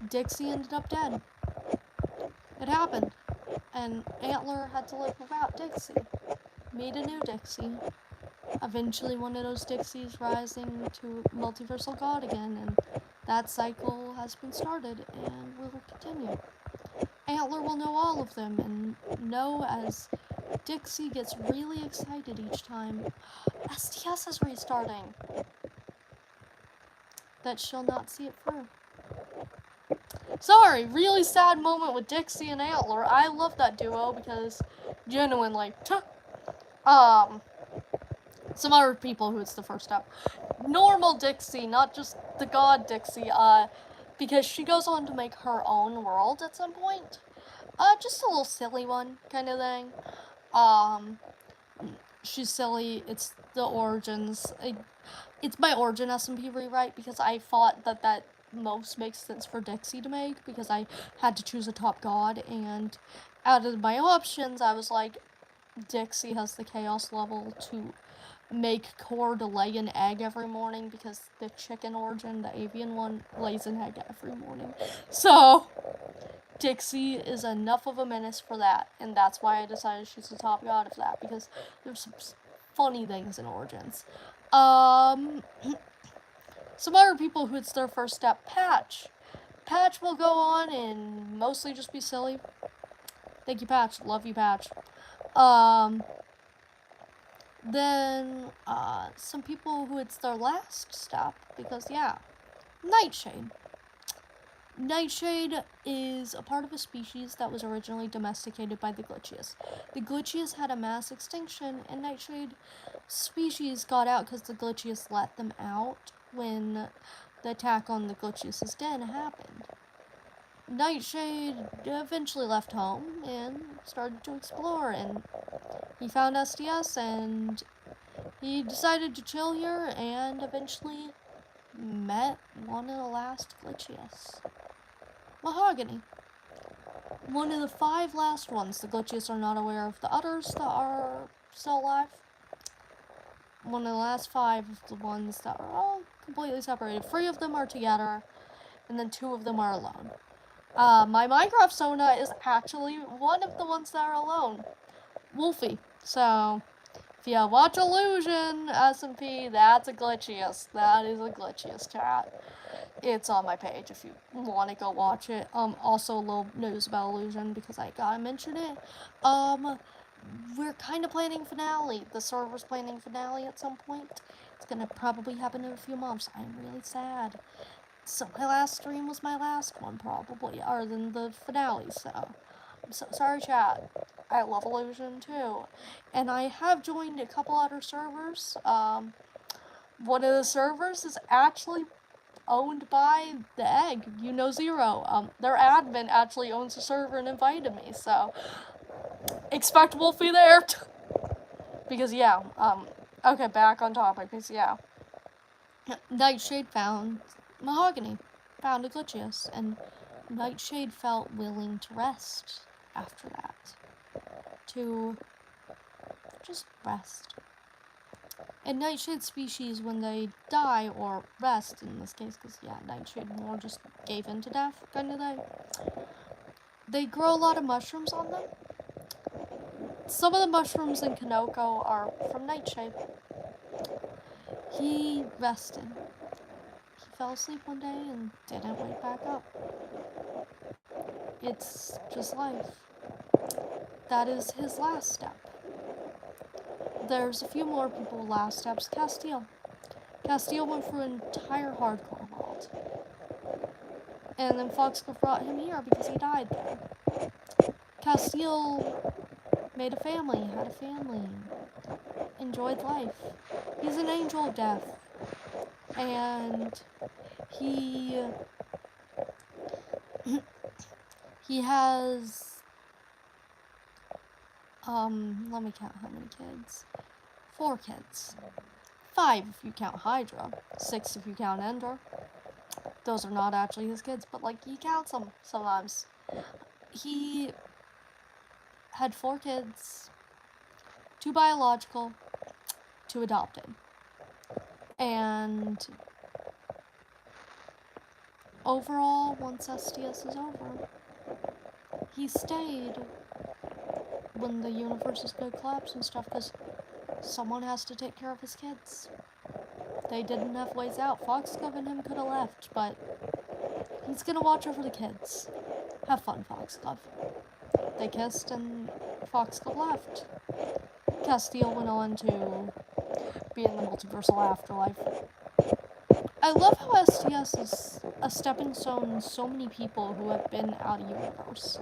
Dixie ended up dead. It happened. And Antler had to live without Dixie. Made a new Dixie. Eventually one of those Dixies rising to multiversal god again, and that cycle has been started and will continue. Antler will know all of them and know as Dixie gets really excited each time STS is restarting that she'll not see it through. Sorry, really sad moment with Dixie and Antler. I love that duo because genuinely, some other people who it's the first step. Normal Dixie, not just the god Dixie, because she goes on to make her own world at some point. Just a little silly one kind of thing. She's silly. It's the origins. It's my origin SMP rewrite because I thought that most makes sense for Dixie to make because I had to choose a top god, and out of my options, I was like, Dixie has the chaos level to make Core to lay an egg every morning because the chicken origin, the avian one, lays an egg every morning. So Dixie is enough of a menace for that, and that's why I decided she's the top god of that, because there's some funny things in Origins. Some other people who it's their first step, Patch. Patch will go on and mostly just be silly. Thank you, Patch. Love you, Patch. Then, some people who it's their last step, because, yeah, Nightshade. Nightshade is a part of a species that was originally domesticated by the Glitchius. The Glitchius had a mass extinction, and Nightshade species got out because the Glitchius let them out when the attack on the Glitchius' den happened. Nightshade eventually left home and started to explore, and he found STS, and he decided to chill here, and eventually met one of the last Glitchius. Mahogany. One of the 5 last ones. The Glitchius are not aware of the others that are still alive. One of the last 5 of the ones that are all completely separated. 3 of them are together, and then 2 of them are alone. My Minecraft Sona is actually one of the ones that are alone. Wolfie. So, if you watch Illusion SMP, that's a Glitchius. That is a Glitchius chat. It's on my page if you want to go watch it. Also a little news about Illusion because I gotta mention it. We're kind of planning finale. The server's planning finale at some point. It's gonna probably happen in a few months. I'm really sad. So my last stream was my last one, probably, other than the finale, so I'm so sorry, chat. I love Illusion, too. And I have joined a couple other servers. One of the servers is actually owned by the Egg, Zero. Their admin actually owns the server and invited me, so expect Wolfie there. Because, yeah, okay, back on topic, because, yeah. Nightshade found Mahogany, found a Glitchius, and Nightshade felt willing to rest after that. To just rest. And Nightshade species, when they die, or rest in this case, because, yeah, Nightshade more just gave in to death, kind of thing. They grow a lot of mushrooms on them. Some of the mushrooms in Kanoko are from Nightshade. He rested. He fell asleep one day and didn't wake back up. It's just life. That is his last step. There's a few more people with last steps. Castile. Castile went through an entire hardcore world. And then Foxglove brought him here because he died there. Castile made a family, had a family, enjoyed life. He's an angel of death. And he has let me count how many kids. 4 kids. 5 if you count Hydra. 6 if you count Ender. Those are not actually his kids, but like he counts them sometimes. He had 4 kids. 2 biological, 2 adopted. And overall, once STS is over, he stayed when the universe is going to collapse and stuff, because someone has to take care of his kids. They didn't have ways out. Foxglove and him could have left, but he's going to watch over the kids. Have fun, Foxglove. They kissed and Foxglove left. Castiel went on to be in the multiversal afterlife. I love how STS is a stepping stone in so many people who have been out of universe.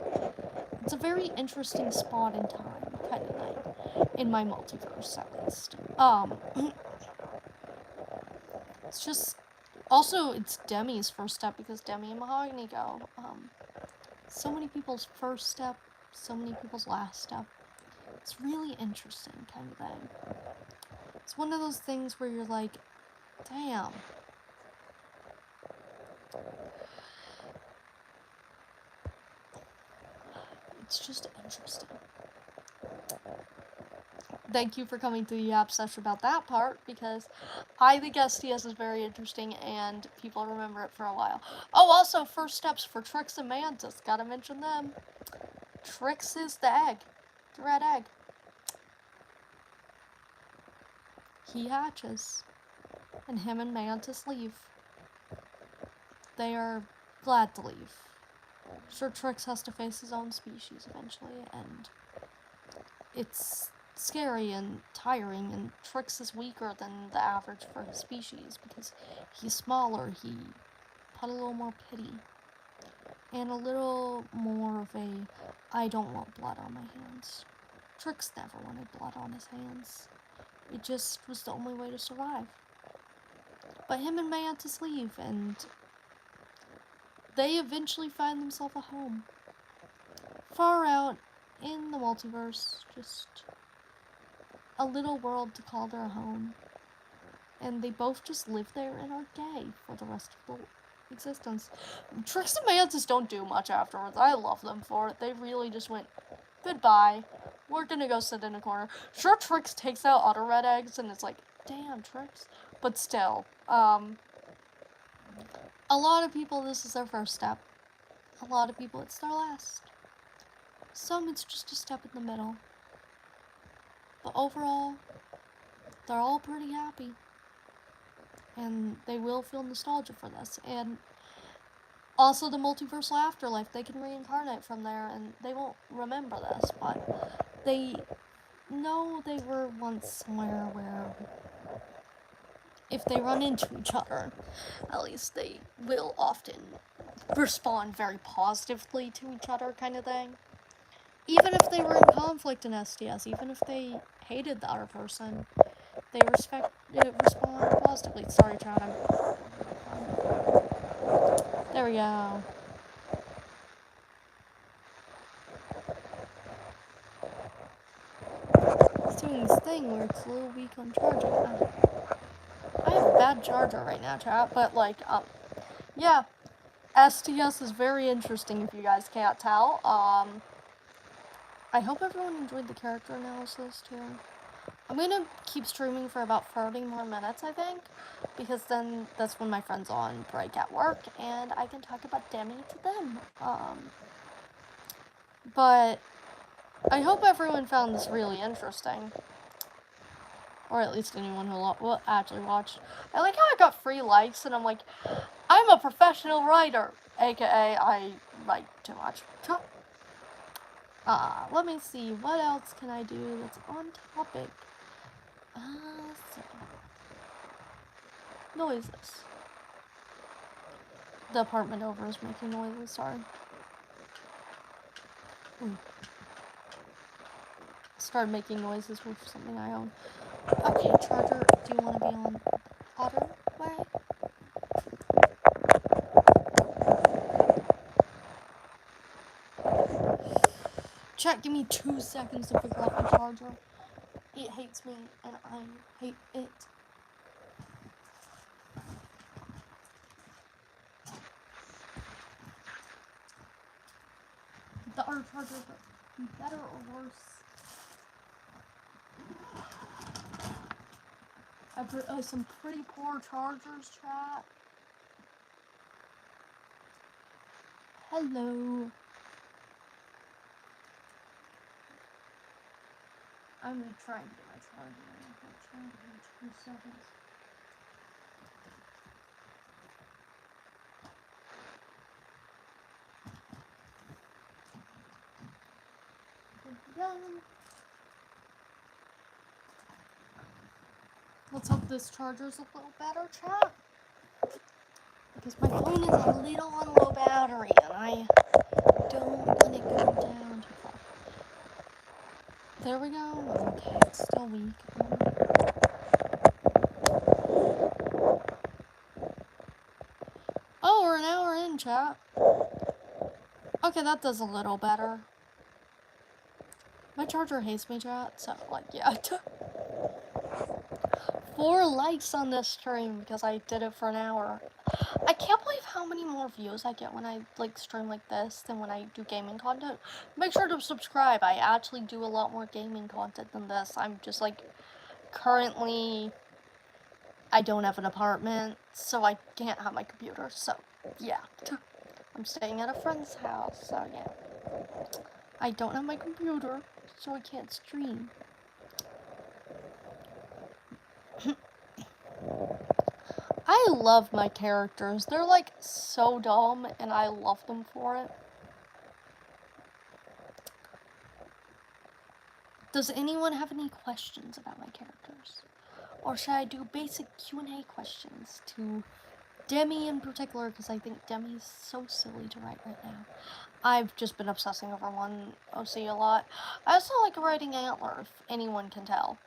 It's a very interesting spot in time, kind of thing, in my multiverse at least. It's just, also it's Demi's first step because Demi and Mahogany go. So many people's first step, so many people's last step. It's really interesting kind of thing. It's one of those things where you're like, damn. It's just interesting. Thank you for coming to the app session about that part, because I think STS is very interesting and people remember it for a while. Oh, also, first steps for Trix and Mantis. Gotta mention them. Trix is the egg. The red egg. He hatches. And him and Mantis leave. They are glad to leave. Sure, Trix has to face his own species eventually, and it's scary and tiring, and Trix is weaker than the average for his species because he's smaller, he put a little more pity, and a little more of a, I don't want blood on my hands. Trix never wanted blood on his hands. It just was the only way to survive. But him and Mantis leave, and they eventually find themselves a home. Far out in the multiverse, just a little world to call their home. And they both just live there and are gay for the rest of their existence. Trix and Mantis don't do much afterwards. I love them for it. They really just went, goodbye. We're gonna go sit in a corner. Sure, Trix takes out other red eggs and it's like, damn, Trix. But still, a lot of people, this is their first step. A lot of people, it's their last. Some, it's just a step in the middle. But overall, they're all pretty happy. And they will feel nostalgia for this. And also the multiversal afterlife, they can reincarnate from there and they won't remember this, but they know they were once somewhere where if they run into each other, at least they will often respond very positively to each other, kind of thing. Even if they were in conflict in STS, even if they hated the other person, they respond positively. Sorry, chat. There we go. It's doing this thing where it's a little weak on charging. I have a bad charger right now, chat, but like, yeah. STS is very interesting if you guys can't tell. I hope everyone enjoyed the character analysis too. I'm gonna keep streaming for about 30 more minutes, I think, because then that's when my friend's on break at work and I can talk about Demi to them. But I hope everyone found this really interesting. Or at least anyone who actually watched. I like how I got free likes and I'm like, I'm a professional writer, aka I write too much. Let me see, what else can I do that's on topic? Noises. The apartment over is making noises, sorry. Started making noises with something I own. Okay, charger, do you want to be on other way? Chat, give me 2 seconds to figure out my charger. It hates me, and I hate it. The other chargers are better or worse? I put some pretty poor chargers, chat. Hello. I'm gonna try and get my charger in 2 seconds. Let's hope this charger's a little better, chat. Because my phone is a little on low battery, and I don't want it going down too far. There we go. Okay, it's still weak. Oh, we're an hour in, chat. Okay, that does a little better. My charger hates me, chat, so, like, yeah. 4 likes on this stream because I did it for an hour. I can't believe how many more views I get when I, like, stream like this than when I do gaming content. Make sure to subscribe. I actually do a lot more gaming content than this. I'm just, like, currently, I don't have an apartment, so I can't have my computer, so, yeah. I'm staying at a friend's house, so, yeah. I don't have my computer, so I can't stream. I love my characters. They're, like, so dumb, and I love them for it. Does anyone have any questions about my characters? Or should I do basic Q&A questions to Demi in particular, because I think Demi's so silly to write right now. I've just been obsessing over one OC a lot. I also like writing Antler, if anyone can tell.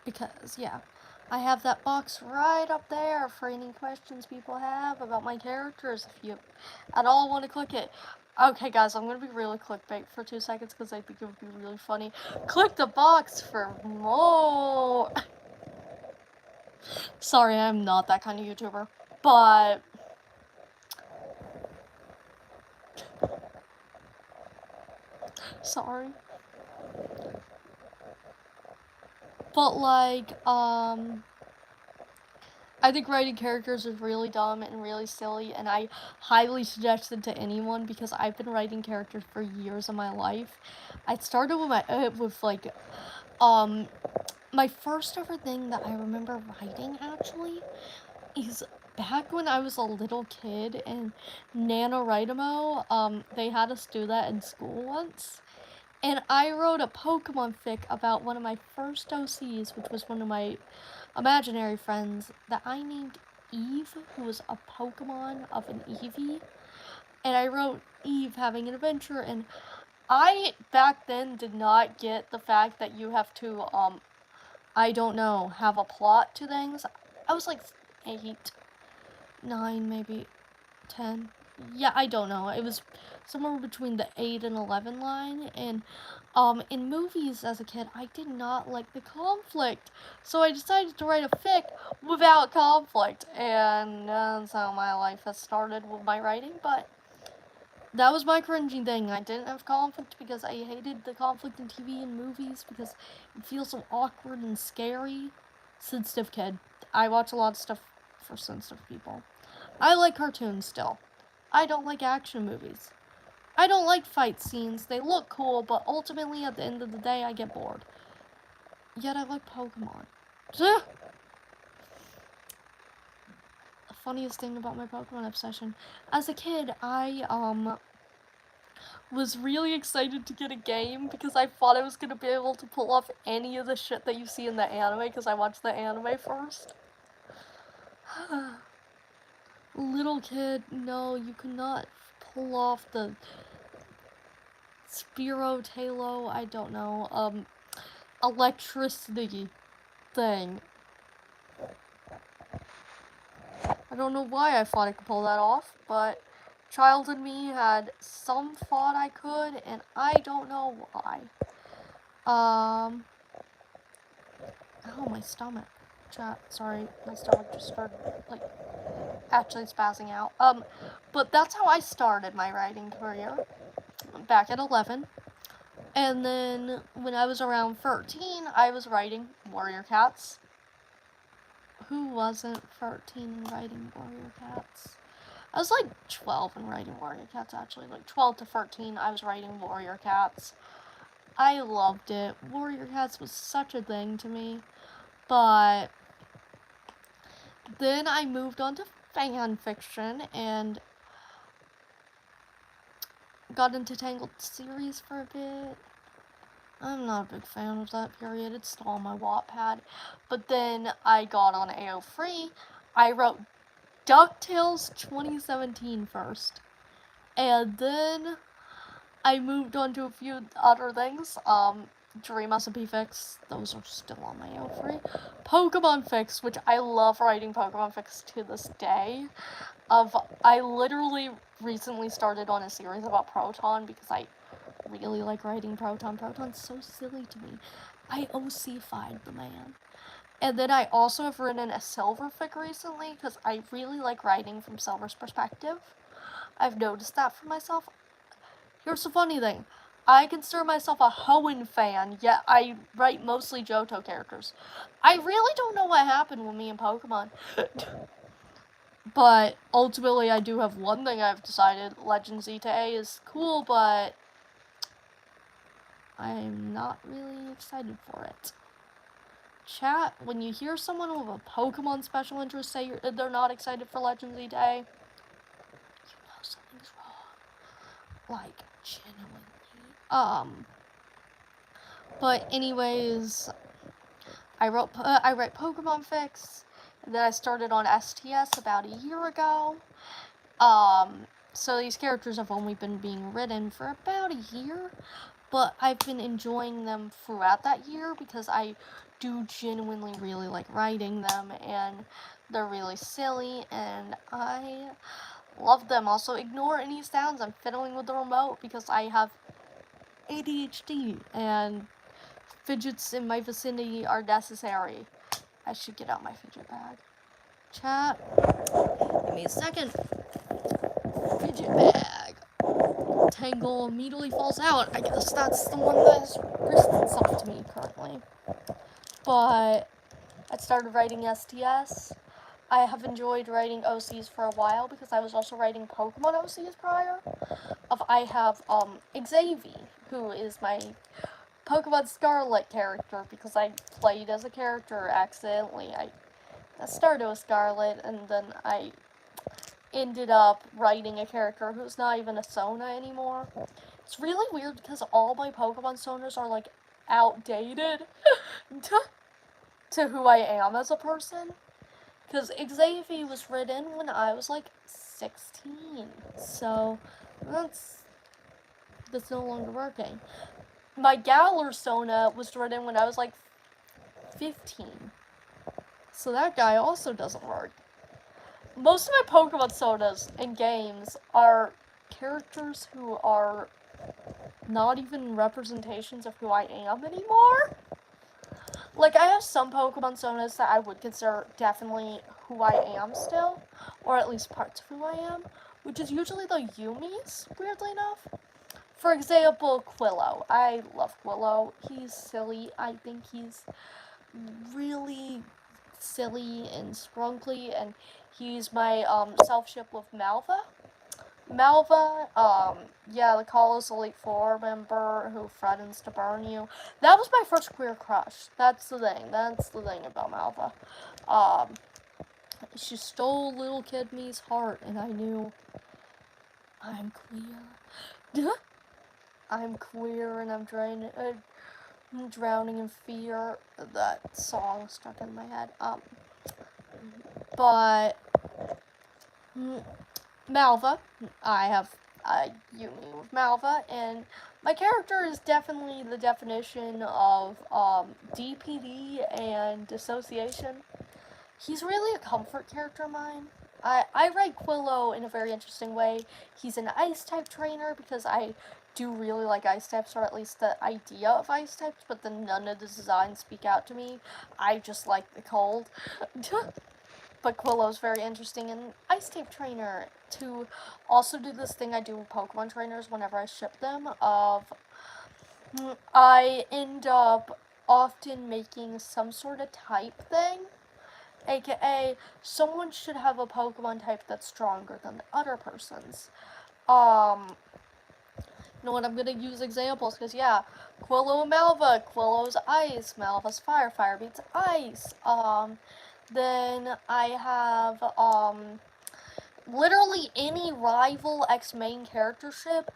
Because, yeah, I have that box right up there for any questions people have about my characters, if you at all want to click it. Okay, guys, I'm going to be really clickbait for 2 seconds because I think it would be really funny. Click the box for more. Sorry, I'm not that kind of YouTuber, but sorry. But, like, I think writing characters is really dumb and really silly, and I highly suggest it to anyone because I've been writing characters for years of my life. I started with my first ever thing that I remember writing, actually, is back when I was a little kid in NaNoWriMo. They had us do that in school once. And I wrote a Pokemon fic about one of my first OCs, which was one of my imaginary friends, that I named Eve, who was a Pokemon of an Eevee. And I wrote Eve having an adventure, and I, back then, did not get the fact that you have to, I don't know, have a plot to things. I was like 8, 9, maybe 10. Yeah, I don't know. It was somewhere between the 8 and 11 line, and in movies as a kid, I did not like the conflict, so I decided to write a fic without conflict, and that's how my life has started with my writing. But that was my cringy thing. I didn't have conflict because I hated the conflict in TV and movies because it feels so awkward and scary. Sensitive kid. I watch a lot of stuff for sensitive people. I like cartoons still. I don't like action movies. I don't like fight scenes. They look cool, but ultimately at the end of the day, I get bored. Yet I like Pokemon. The funniest thing about my Pokemon obsession. As a kid, I, was really excited to get a game because I thought I was gonna be able to pull off any of the shit that you see in the anime because I watched the anime first. Little kid, no, you could not pull off the Spiro Talo, I don't know, electricity thing. I don't know why I thought I could pull that off, but child in me had some thought I could, and I don't know why. Oh, my stomach. Chat, sorry, my stomach just started, like, actually spazzing out. But that's how I started my writing career, back at 11. And then, when I was around 13, I was writing Warrior Cats. Who wasn't 13 and writing Warrior Cats? I was like 12 and writing Warrior Cats, actually. Like 12 to 13, I was writing Warrior Cats. I loved it. Warrior Cats was such a thing to me. But then I moved on to fan fiction, and got into Tangled series for a bit. I'm not a big fan of that period. It's still on my Wattpad. But then I got on AO3. I wrote DuckTales 2017 first. And then I moved on to a few other things. Dream SMP Fix, those are still on my AO3. Pokemon Fix, which I love writing Pokemon Fix to this day. I literally recently started on a series about Proton because I really like writing Proton. Proton's so silly to me. I OC-fied the man. And then I also have written a Silver fic recently because I really like writing from Silver's perspective. I've noticed that for myself. Here's the funny thing. I consider myself a Hoenn fan, yet I write mostly Johto characters. I really don't know what happened with me in Pokemon. But ultimately, I do have one thing I've decided. Legend ZA is cool, but I'm not really excited for it. Chat, when you hear someone with a Pokemon special interest say they're not excited for Legend ZA, you know something's wrong. Like, genuinely. But anyways, I write Pokemon Fix, and then I started on STS about a year ago. So these characters have only been being written for about a year, but I've been enjoying them throughout that year because I do genuinely really like writing them, and they're really silly, and I love them. Also, ignore any sounds. I'm fiddling with the remote because I have ADHD, and fidgets in my vicinity are necessary. I should get out my fidget bag. Chat, give me a second. Fidget bag. Tangle immediately falls out. I guess that's the one that's risked itself to me currently. But I started writing STS. I have enjoyed writing OCs for a while because I was also writing Pokemon OCs prior. I have Xavier, who is my Pokemon Scarlet character because I played as a character accidentally. I started with Scarlet, and then I ended up writing a character who's not even a Sona anymore. It's really weird because all my Pokemon Sonas are like outdated to who I am as a person. Because Xavier was written when I was like 16, so that's no longer working. My Galar Sona was written when I was like 15, so that guy also doesn't work. Most of my Pokemon Sonas in games are characters who are not even representations of who I am anymore. Like, I have some Pokemon Sonas that I would consider definitely who I am still, or at least parts of who I am, which is usually the Yumis, weirdly enough. For example, Quillo. I love Quillo. He's silly. I think he's really silly and sprunkly, and he's my self-ship with Malva. Malva, yeah, the Kalos Elite Four member who threatens to burn you. That was my first queer crush. That's the thing about Malva. She stole little kid me's heart, and I knew I'm queer. I'm queer, and I'm drowning in fear. That song stuck in my head. But Malva, I have a Yumi with Malva, and my character is definitely the definition of DPD and dissociation. He's really a comfort character of mine. I write Quillo in a very interesting way. He's an ice-type trainer because I do really like ice types, or at least the idea of ice types, but then none of the designs speak out to me. I just like the cold. But Quillo's very interesting, and ice-type trainer to also do this thing I do with Pokemon trainers whenever I ship them, of I end up often making some sort of type thing, aka someone should have a Pokemon type that's stronger than the other person's. You know what, I'm gonna use examples, because yeah, Quillo and Malva, Quillo's ice, Malva's fire, fire beats ice. Then I have, literally any rival X main character ship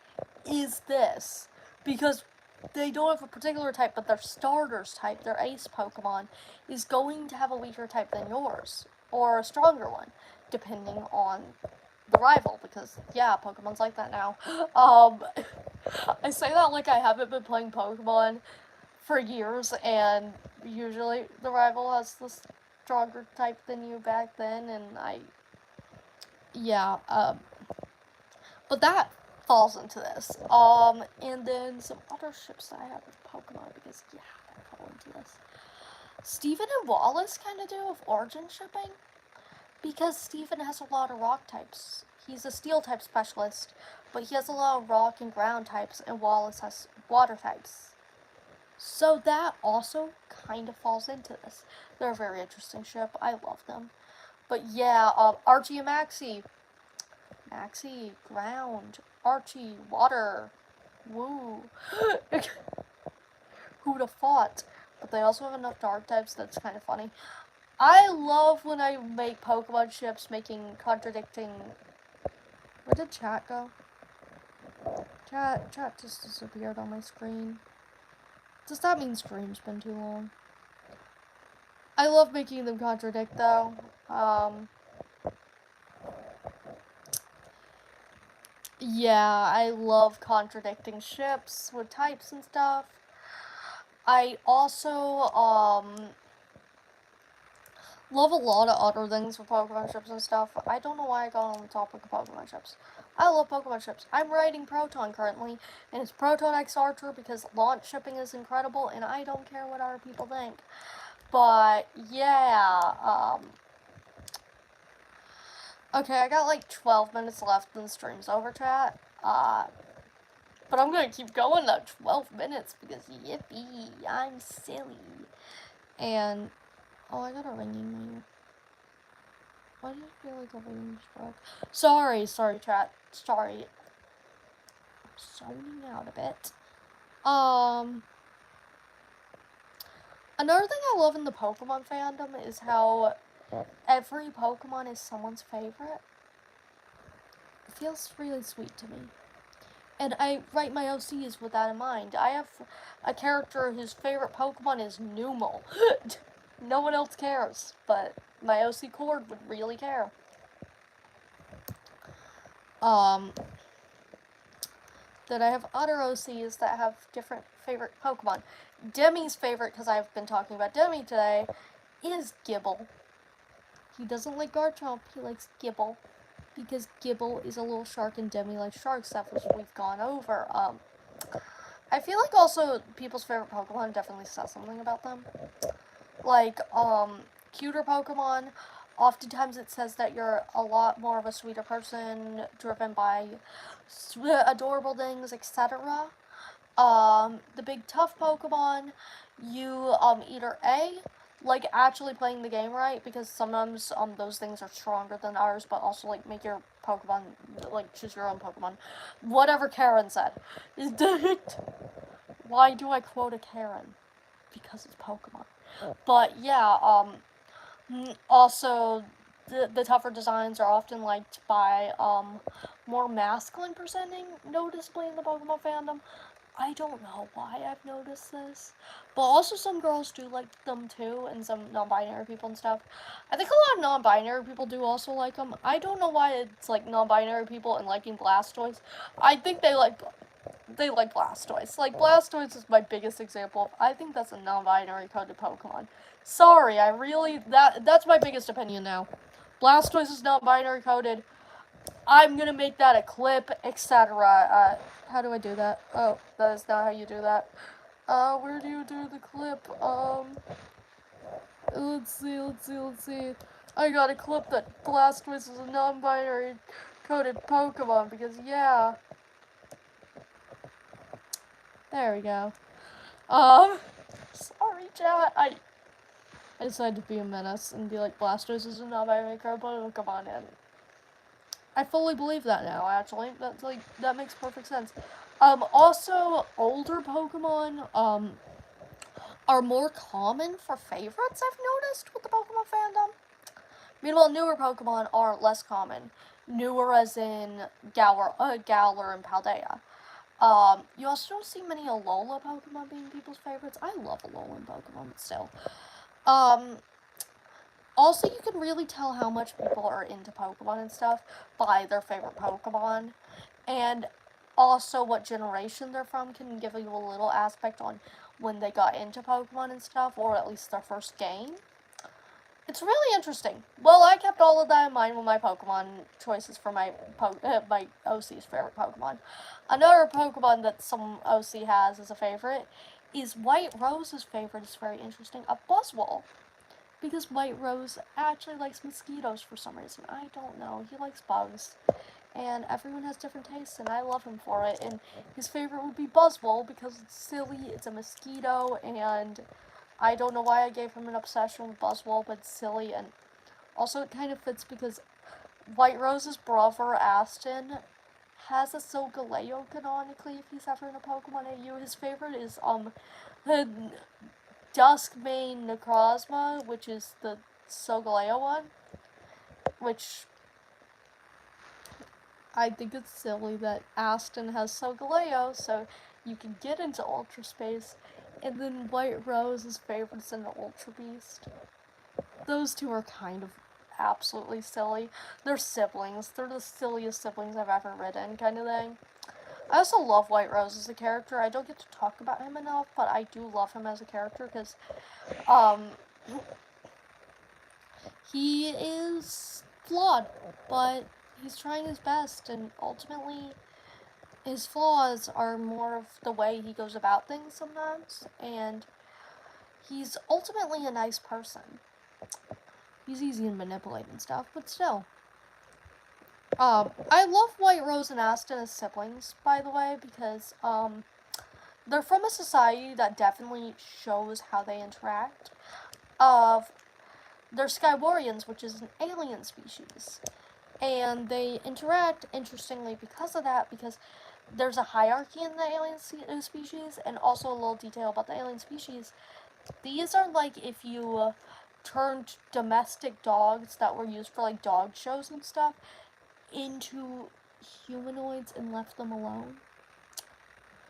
is this. Because they don't have a particular type, but their starters type, their ace Pokemon, is going to have a weaker type than yours. Or a stronger one, depending on the rival. Because, yeah, Pokemon's like that now. I say that like I haven't been playing Pokemon for years, and usually the rival has the stronger type than you back then, and but that falls into this. And then some other ships that I have with Pokemon, because, yeah, they fall into this. Steven and Wallace kind of do with origin shipping, because Steven has a lot of rock types. He's a steel type specialist, but he has a lot of rock and ground types, and Wallace has water types. So that also kind of falls into this. They're a very interesting ship. I love them. But yeah, Archie and Maxie. Maxie, ground. Archie, water. Woo. Who'd have thought? But they also have enough dark types that's kind of funny. I love when I make Pokemon ships making contradicting... Where did chat go? Chat just disappeared on my screen. Does that mean stream's been too long? I love making them contradict, though. Yeah, I love contradicting ships with types and stuff. I also, love a lot of other things with Pokemon ships and stuff. I don't know why I got on the topic of Pokemon ships. I love Pokemon ships. I'm writing Proton currently, and it's Proton X Archer because launch shipping is incredible, and I don't care what other people think. But, yeah, okay, I got like 12 minutes left and the stream's over, chat. But I'm gonna keep going though, 12 minutes, because yippee, I'm silly. And, oh, I got a ringing ring. Why did I feel like a ring struck? Sorry, chat. Sorry. I'm zoning out a bit. Another thing I love in the Pokemon fandom is how every Pokemon is someone's favorite. It feels really sweet to me. And I write my OCs with that in mind. I have a character whose favorite Pokemon is Numel. No one else cares, but my OC Cord would really care. Then I have other OCs that have different favorite Pokemon. Demi's favorite, because I've been talking about Demi today, is Gibble. He doesn't like Garchomp, he likes Gibble. Because Gibble is a little shark and Demi likes shark stuff, which we've gone over. I feel like also people's favorite Pokemon definitely says something about them. Like, cuter Pokemon, oftentimes it says that you're a lot more of a sweeter person, driven by adorable things, etc. The big tough Pokemon, you, either A, like actually playing the game right, because sometimes, those things are stronger than ours, but also, like, make your Pokemon, like, choose your own Pokemon. Whatever Karen said. Why do I quote a Karen? Because it's Pokemon. But, yeah, also, the tougher designs are often liked by, more masculine presenting, noticeably in the Pokemon fandom. I don't know why I've noticed this, but also some girls do like them too, and some non-binary people and stuff. I think a lot of non-binary people do also like them. I don't know why it's like non-binary people and liking Blastoise. I think they like Blastoise. Like, Blastoise is my biggest example. I think that's a non-binary coded Pokemon. Sorry, that's my biggest opinion now. Blastoise is non-binary coded. I'm gonna make that a clip, etc. How do I do that? Oh, that is not how you do that. Where do you do the clip? Let's see. I got a clip that Blastoise is a non-binary coded Pokemon, because, yeah. There we go. Sorry, chat. I decided to be a menace and be like, Blastoise is a non-binary coded Pokemon, and I fully believe that now, actually. That makes perfect sense. Also, older Pokemon, are more common for favorites, I've noticed, with the Pokemon fandom. Meanwhile, newer Pokemon are less common. Newer as in Galar and Paldea. You also don't see many Alola Pokemon being people's favorites. I love Alolan Pokemon, but still. Um, Also, you can really tell how much people are into Pokemon and stuff by their favorite Pokemon. And also what generation they're from can give you a little aspect on when they got into Pokemon and stuff, or at least their first game. It's really interesting. Well, I kept all of that in mind with my Pokemon choices for my my OC's favorite Pokemon. Another Pokemon that some OC has as a favorite is White Rose's favorite. Is very interesting. A Buzzwole. Because White Rose actually likes mosquitoes for some reason. I don't know. He likes bugs. And everyone has different tastes, and I love him for it. And his favorite would be Buzzwole because it's silly, it's a mosquito, and I don't know why I gave him an obsession with Buzzwole, but it's silly. And also, it kind of fits because White Rose's brother, Aston, has a Solgaleo canonically if he's ever in a Pokemon AU. His favorite is, the Duskmane Necrozma, which is the Solgaleo one, which I think it's silly that Aston has Solgaleo, so you can get into Ultra Space, and then White Rose's favorite's an Ultra Beast. Those two are kind of absolutely silly. They're siblings. They're the silliest siblings I've ever written, kind of thing. I also love White Rose as a character. I don't get to talk about him enough, but I do love him as a character because, he is flawed, but he's trying his best, and ultimately, his flaws are more of the way he goes about things sometimes, and he's ultimately a nice person. He's easy to manipulate and stuff, but still. I love White Rose and Aston as siblings, by the way, because, they're from a society that definitely shows how they interact. They're Skywarians, which is an alien species. And they interact, interestingly, because of that, because there's a hierarchy in the alien species, and also a little detail about the alien species. These are like if you turned domestic dogs that were used for like dog shows and stuff into humanoids and left them alone.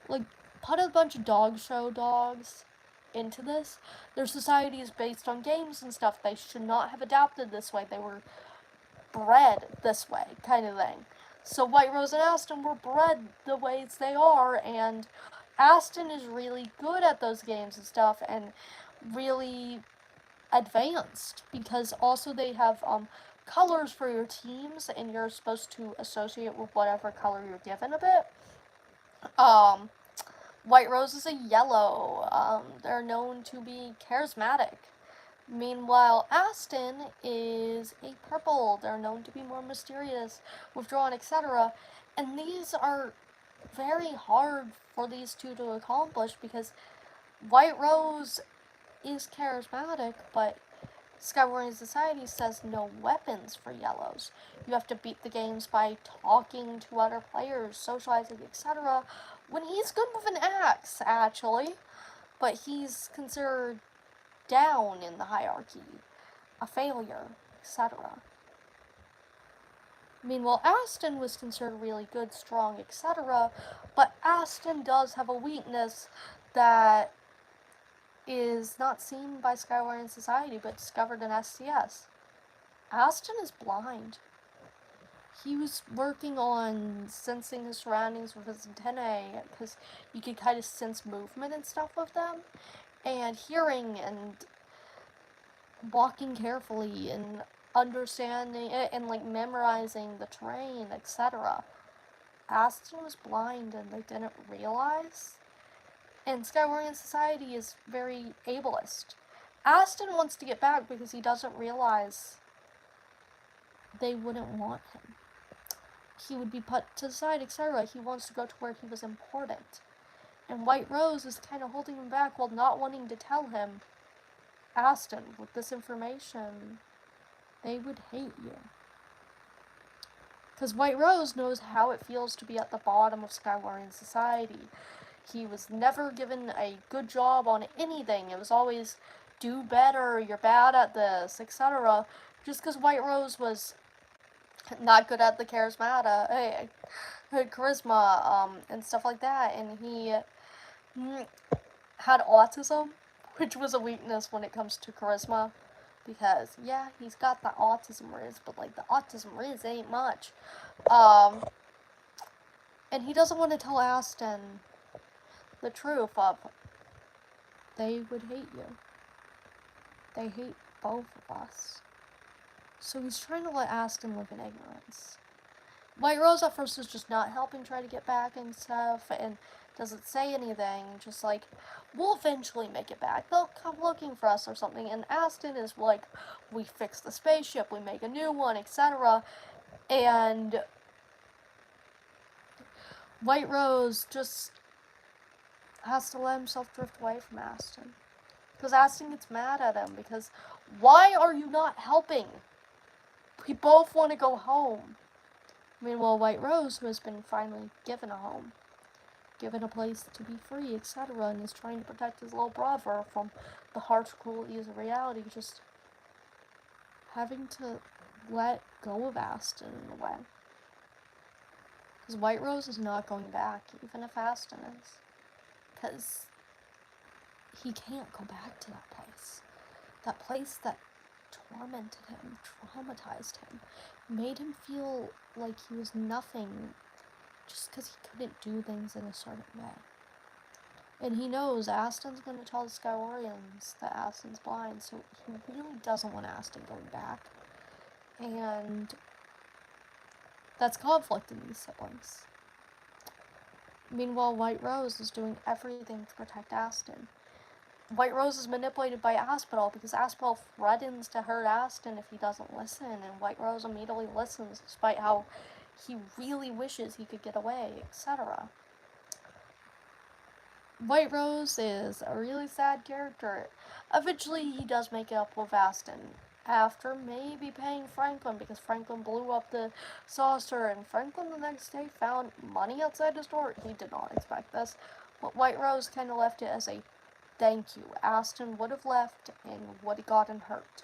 Like, put a bunch of dog show dogs into this. Their society is based on games and stuff. They should not have adapted this way. They were bred this way, kind of thing. So White Rose and Aston were bred the ways they are, and Aston is really good at those games and stuff, and really advanced, because also they have colors for your teams, and you're supposed to associate with whatever color you're given a bit. White Rose is a yellow. They're known to be charismatic. Meanwhile, Aston is a purple. They're known to be more mysterious, withdrawn, etc. And these are very hard for these two to accomplish because White Rose is charismatic, but Skyward Society says no weapons for yellows. You have to beat the games by talking to other players, socializing, etc. When he's good with an axe, actually, but he's considered down in the hierarchy, a failure, etc. Meanwhile, Aston was considered really good, strong, etc., but Aston does have a weakness that is not seen by Skyward Society, but discovered in STS. Aston is blind. He was working on sensing his surroundings with his antennae, because you could kind of sense movement and stuff with them, and hearing and walking carefully and understanding it and like memorizing the terrain, etc. Aston was blind and they didn't realize. And Skyward Society is very ableist. Aston wants to get back because he doesn't realize they wouldn't want him. He would be put to the side, etc. He wants to go to where he was important. And White Rose is kind of holding him back while not wanting to tell him, Aston, with this information, they would hate you. Because White Rose knows how it feels to be at the bottom of Skyward Society. He was never given a good job on anything. It was always, do better, you're bad at this, etc. Just because White Rose was not good at the charisma, and stuff like that, and he had autism, which was a weakness when it comes to charisma, because, yeah, he's got the autism riz, but, like, the autism riz ain't much. And he doesn't want to tell Aston the truth of, they would hate you. They hate both of us. So he's trying to let Aston live in ignorance. White Rose at first is just not helping, try to get back and stuff, and doesn't say anything, just like, we'll eventually make it back. They'll come looking for us or something. And Aston is like, we fix the spaceship, we make a new one, etc. And White Rose just has to let himself drift away from Aston. Because Aston gets mad at him, because why are you not helping? We both want to go home. Meanwhile, White Rose, who has been finally given a home, given a place to be free, etc., and is trying to protect his little brother from the harsh cruelties of reality, just having to let go of Aston in a way. Because White Rose is not going back, even if Aston is. Because he can't go back to that place. That place that tormented him, traumatized him, made him feel like he was nothing just because he couldn't do things in a certain way. And he knows Aston's going to tell the Skywarians that Aston's blind, so he really doesn't want Aston going back. And that's conflict in these siblings. Meanwhile, White Rose is doing everything to protect Aston. White Rose is manipulated by Asphodel because Asphodel threatens to hurt Aston if he doesn't listen, and White Rose immediately listens despite how he really wishes he could get away, etc. White Rose is a really sad character. Eventually, he does make it up with Aston after maybe paying Franklin because Franklin blew up the saucer, and Franklin the next day found money outside his door. He did not expect this, but White Rose kind of left it as a thank you. Aston would have left and would have gotten hurt.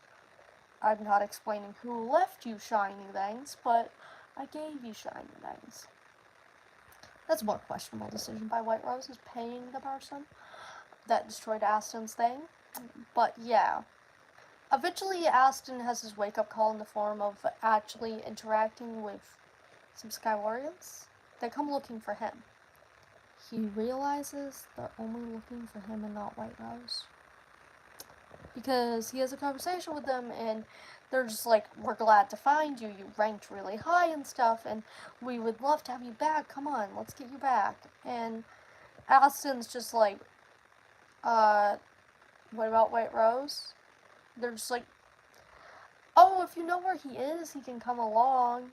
I'm not explaining who left you shiny things, but I gave you shiny things. That's a more questionable decision by White Rose, is paying the person that destroyed Aston's thing. But yeah. Eventually, Aston has his wake-up call in the form of actually interacting with some Skywarians. They come looking for him. He realizes they're only looking for him and not White Rose. Because he has a conversation with them, and they're just like, we're glad to find you, you ranked really high and stuff, and we would love to have you back, come on, let's get you back. And Aston's just like, what about White Rose? They're just like, oh, if you know where he is, he can come along.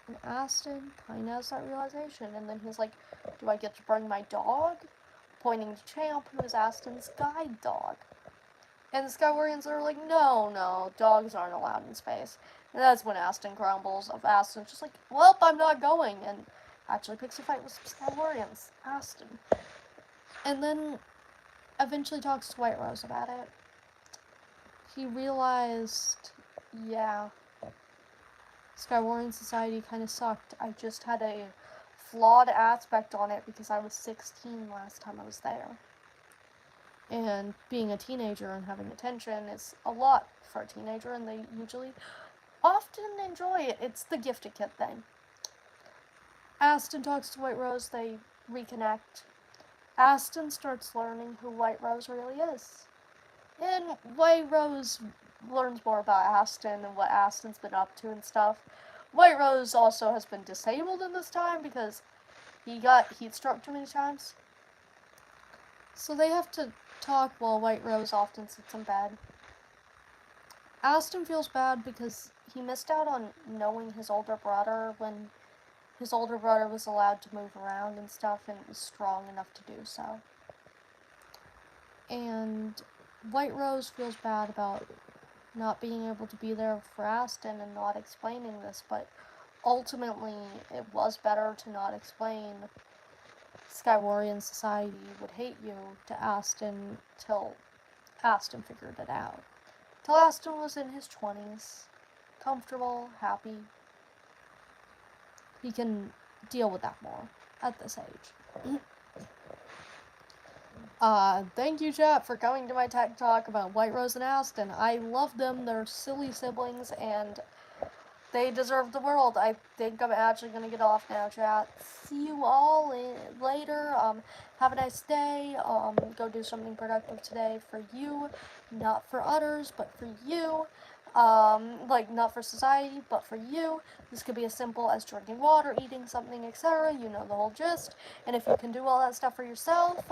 And Aston kind of has that realization, and then he's like, do I get to bring my dog? Pointing to Champ, who is Aston's guide dog. And the Skywarians are like, no, dogs aren't allowed in space. And that's when Aston grumbles of Aston's just like, well, I'm not going, and actually picks a fight with some Skywarians. Aston. And then eventually talks to White Rose about it. He realized, yeah, Skywarian society kind of sucked. I just had a flawed aspect on it because I was 16 last time I was there. And being a teenager and having attention is a lot for a teenager, and they usually often enjoy it. It's the gifted kid thing. Aston talks to White Rose, they reconnect. Aston starts learning who White Rose really is. And White Rose learns more about Aston and what Aston's been up to and stuff. White Rose also has been disabled in this time because he got heat stroke too many times. So they have to talk while White Rose often sits in bed. Aston feels bad because he missed out on knowing his older brother when his older brother was allowed to move around and stuff and was strong enough to do so. And White Rose feels bad about not being able to be there for Aston and not explaining this, but ultimately it was better to not explain Skywarian society would hate you to Aston till Aston figured it out. Till Aston was in his 20s. comfortable, happy, he can deal with that more at this age. Thank you, chat, for coming to my tech talk about White Rose and Aston. I love them. They're silly siblings, and they deserve the world. I think I'm actually going to get off now, chat. See you all later. Have a nice day. Go do something productive today for you, not for others, but for you. Not for society, but for you. This could be as simple as drinking water, eating something, etc. You know the whole gist. And if you can do all that stuff for yourself,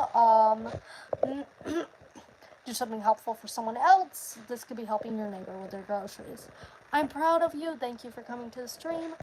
do something helpful for someone else. This could be helping your neighbor with their groceries. I'm proud of you. Thank you for coming to the stream.